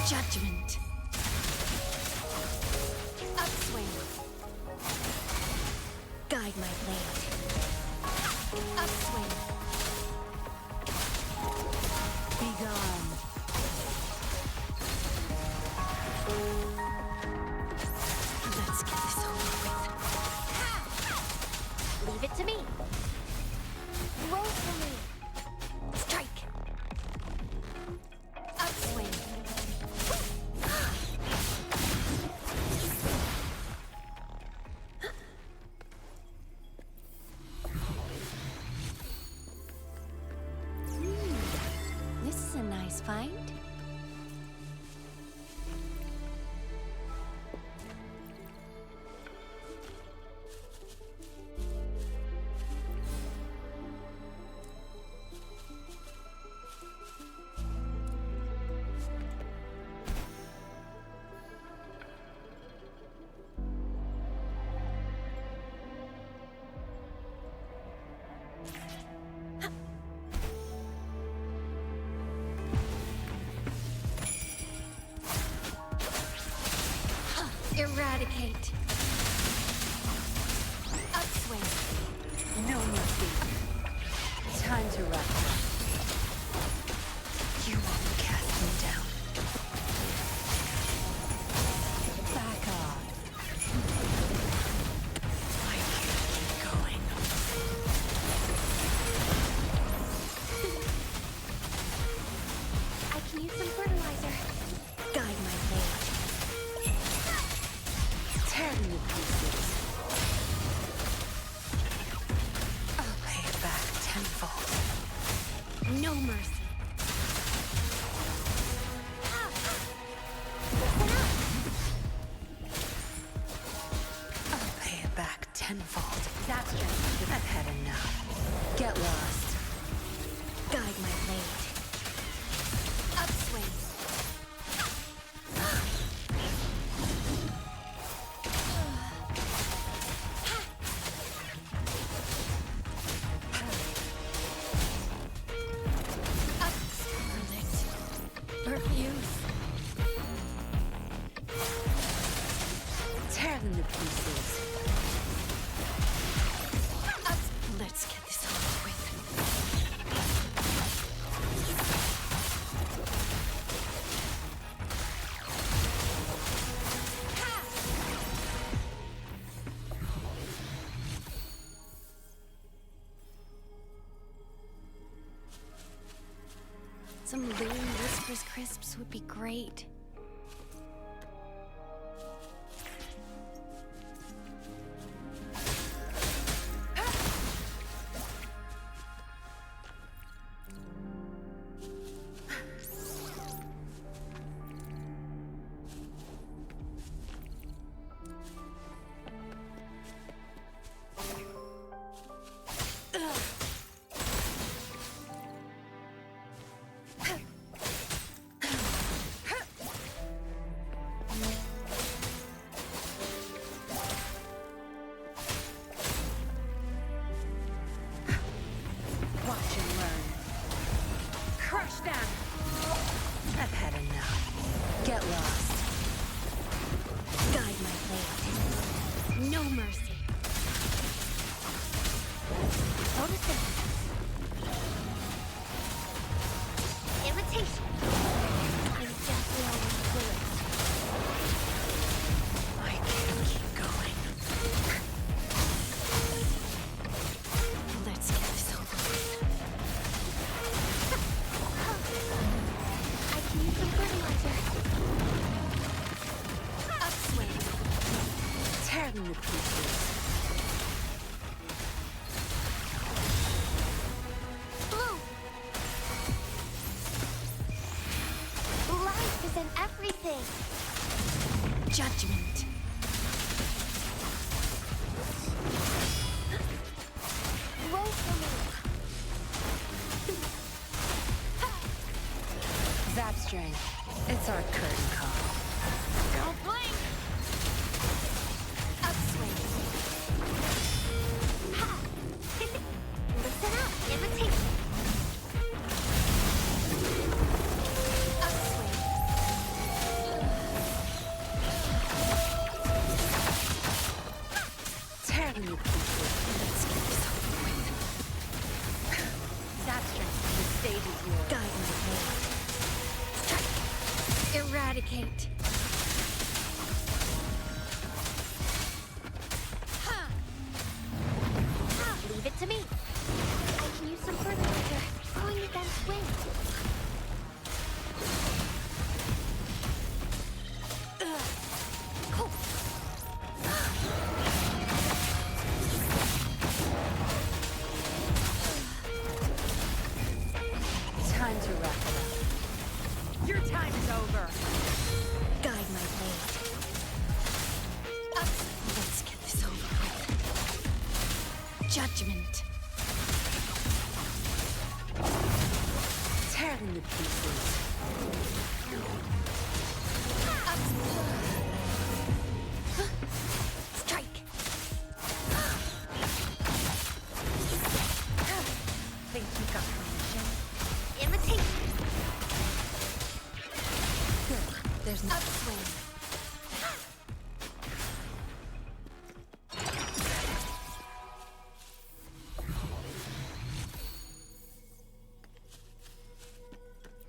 Judgment. Upswing. Guide my blade. Upswing. Be gone. Let's get this over with. Leave it to me. Roll for me. Strike. Upswing. This is a nice find. Eradicate. Upswing. No mercy. Time to wrap it up. You won't cast me down. Back off. I can't keep going. I can use some fertilizer. Guide my blade. Tear them to pieces. I'll pay it back tenfold. No mercy. I'll pay it back tenfold. That's just I've had enough. Get lost. Guide my blade. Upswing. Refuse. Tear them to pieces. Let's get this over with. Some Loon Whispers crisps would be great. Watch and learn. Crush them! I've had enough. Get lost. Guide my blade. No mercy. Photosynthesis. Imitation. I'm definitely always fluid. I can't keep going. Let's get this over with. I can use some fertilizer. Upswing. Tear them to pieces. Blue. Life is in everything. Judgment. Roll for me. Zap string. It's our curtain call. Don't blink. Upswing. Listen up, imitate. Upswing. Tear you people. Let's get this over with. That strength, the stage is yours. Guide my hand. Eradicate. Leave it to me. I can use some fertilizer. Going against wind. Cool. Time to wrap it up. Your time is over. Guide my blade. Up. Let's get this over with. Judgment. Tear them to pieces. Up. Strike. Think you got permission? Imitate. Good. There's no Upswing.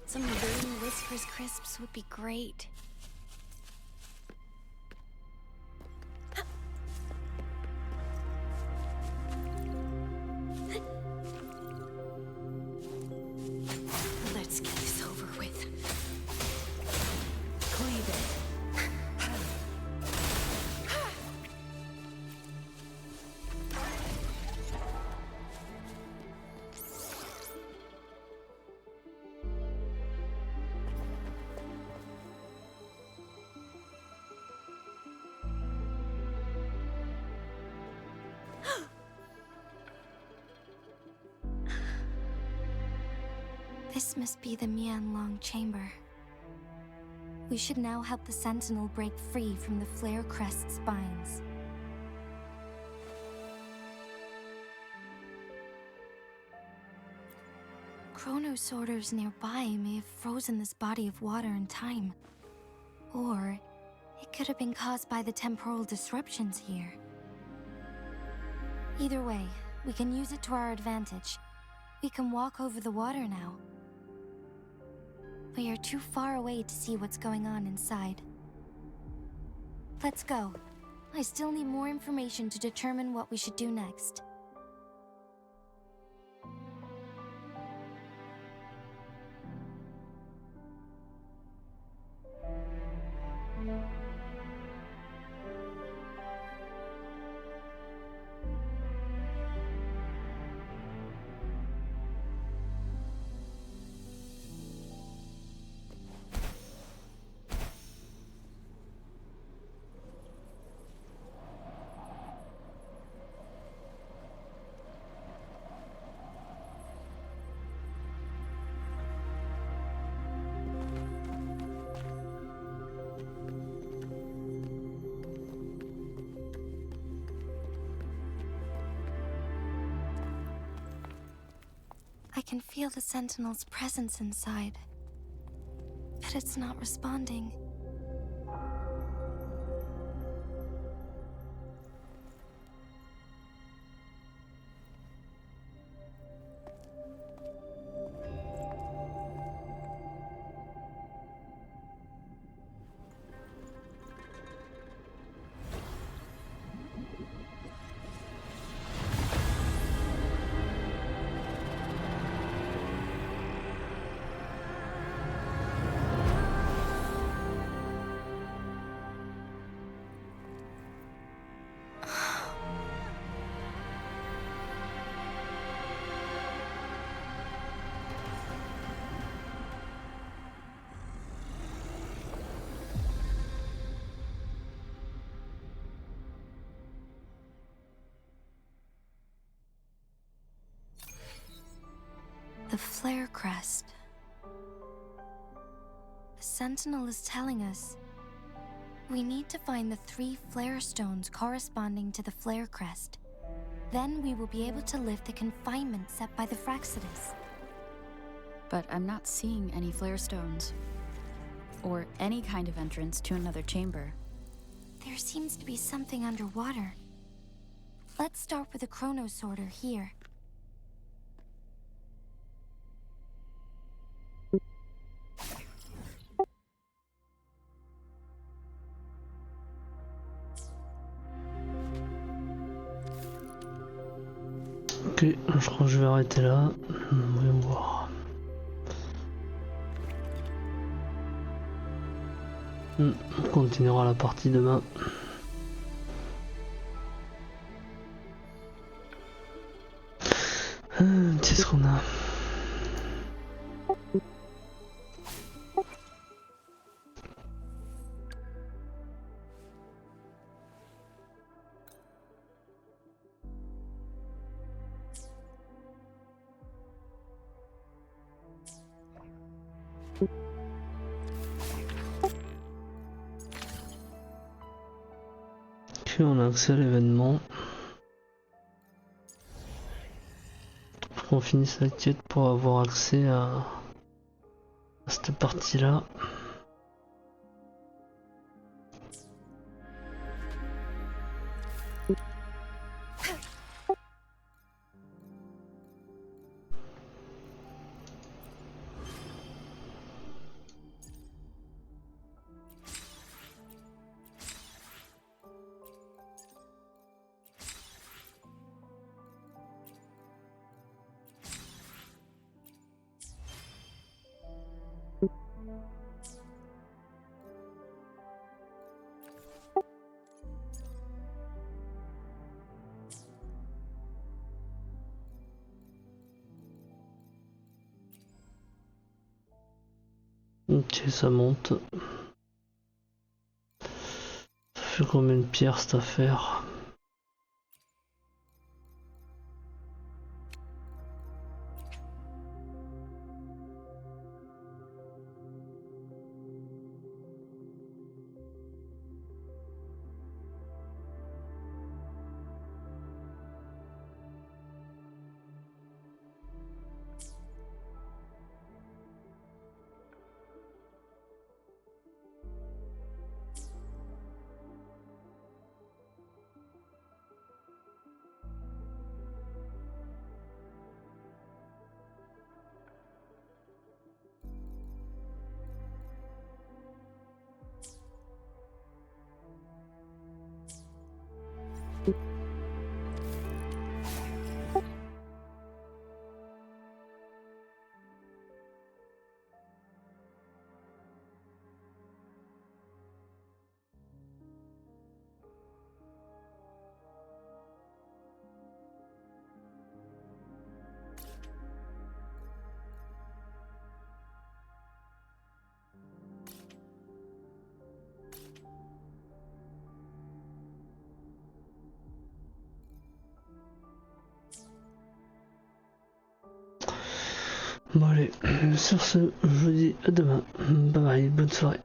Some burning Whispers crisps would be great. Let's get this over with. cleave it. This must be the Mianlong chamber. We should now help the Sentinel break free from the Flare Crest spines. Chrono sorters nearby may have frozen this body of water in time. Or it could have been caused by the temporal disruptions here. Either way, we can use it to our advantage. We can walk over the water now. We are too far away to see what's going on inside. Let's go. I still need more information to determine what we should do next. I can feel the Sentinel's presence inside, but it's not responding. The Flare Crest. The Sentinel is telling us we need to find the 3 flare stones corresponding to the Flare Crest, Then we will be able to lift the confinement set by the Fraxidus. But I'm not seeing any flare stones. Or any kind of entrance to another chamber. There seems to be something underwater. Let's start with the chrono sorter here. Ok, je crois que je vais arrêter là. Voyons voir. On continuera la partie demain. Qu'est-ce qu'on a? Ok, on a accès à l'événement. On finisse la quête pour avoir accès à cette partie-là. Ok, ça monte. Ça fait combien de pierres cette affaire? Bon allez, sur ce, je vous dis à demain. Bye bye, bonne soirée.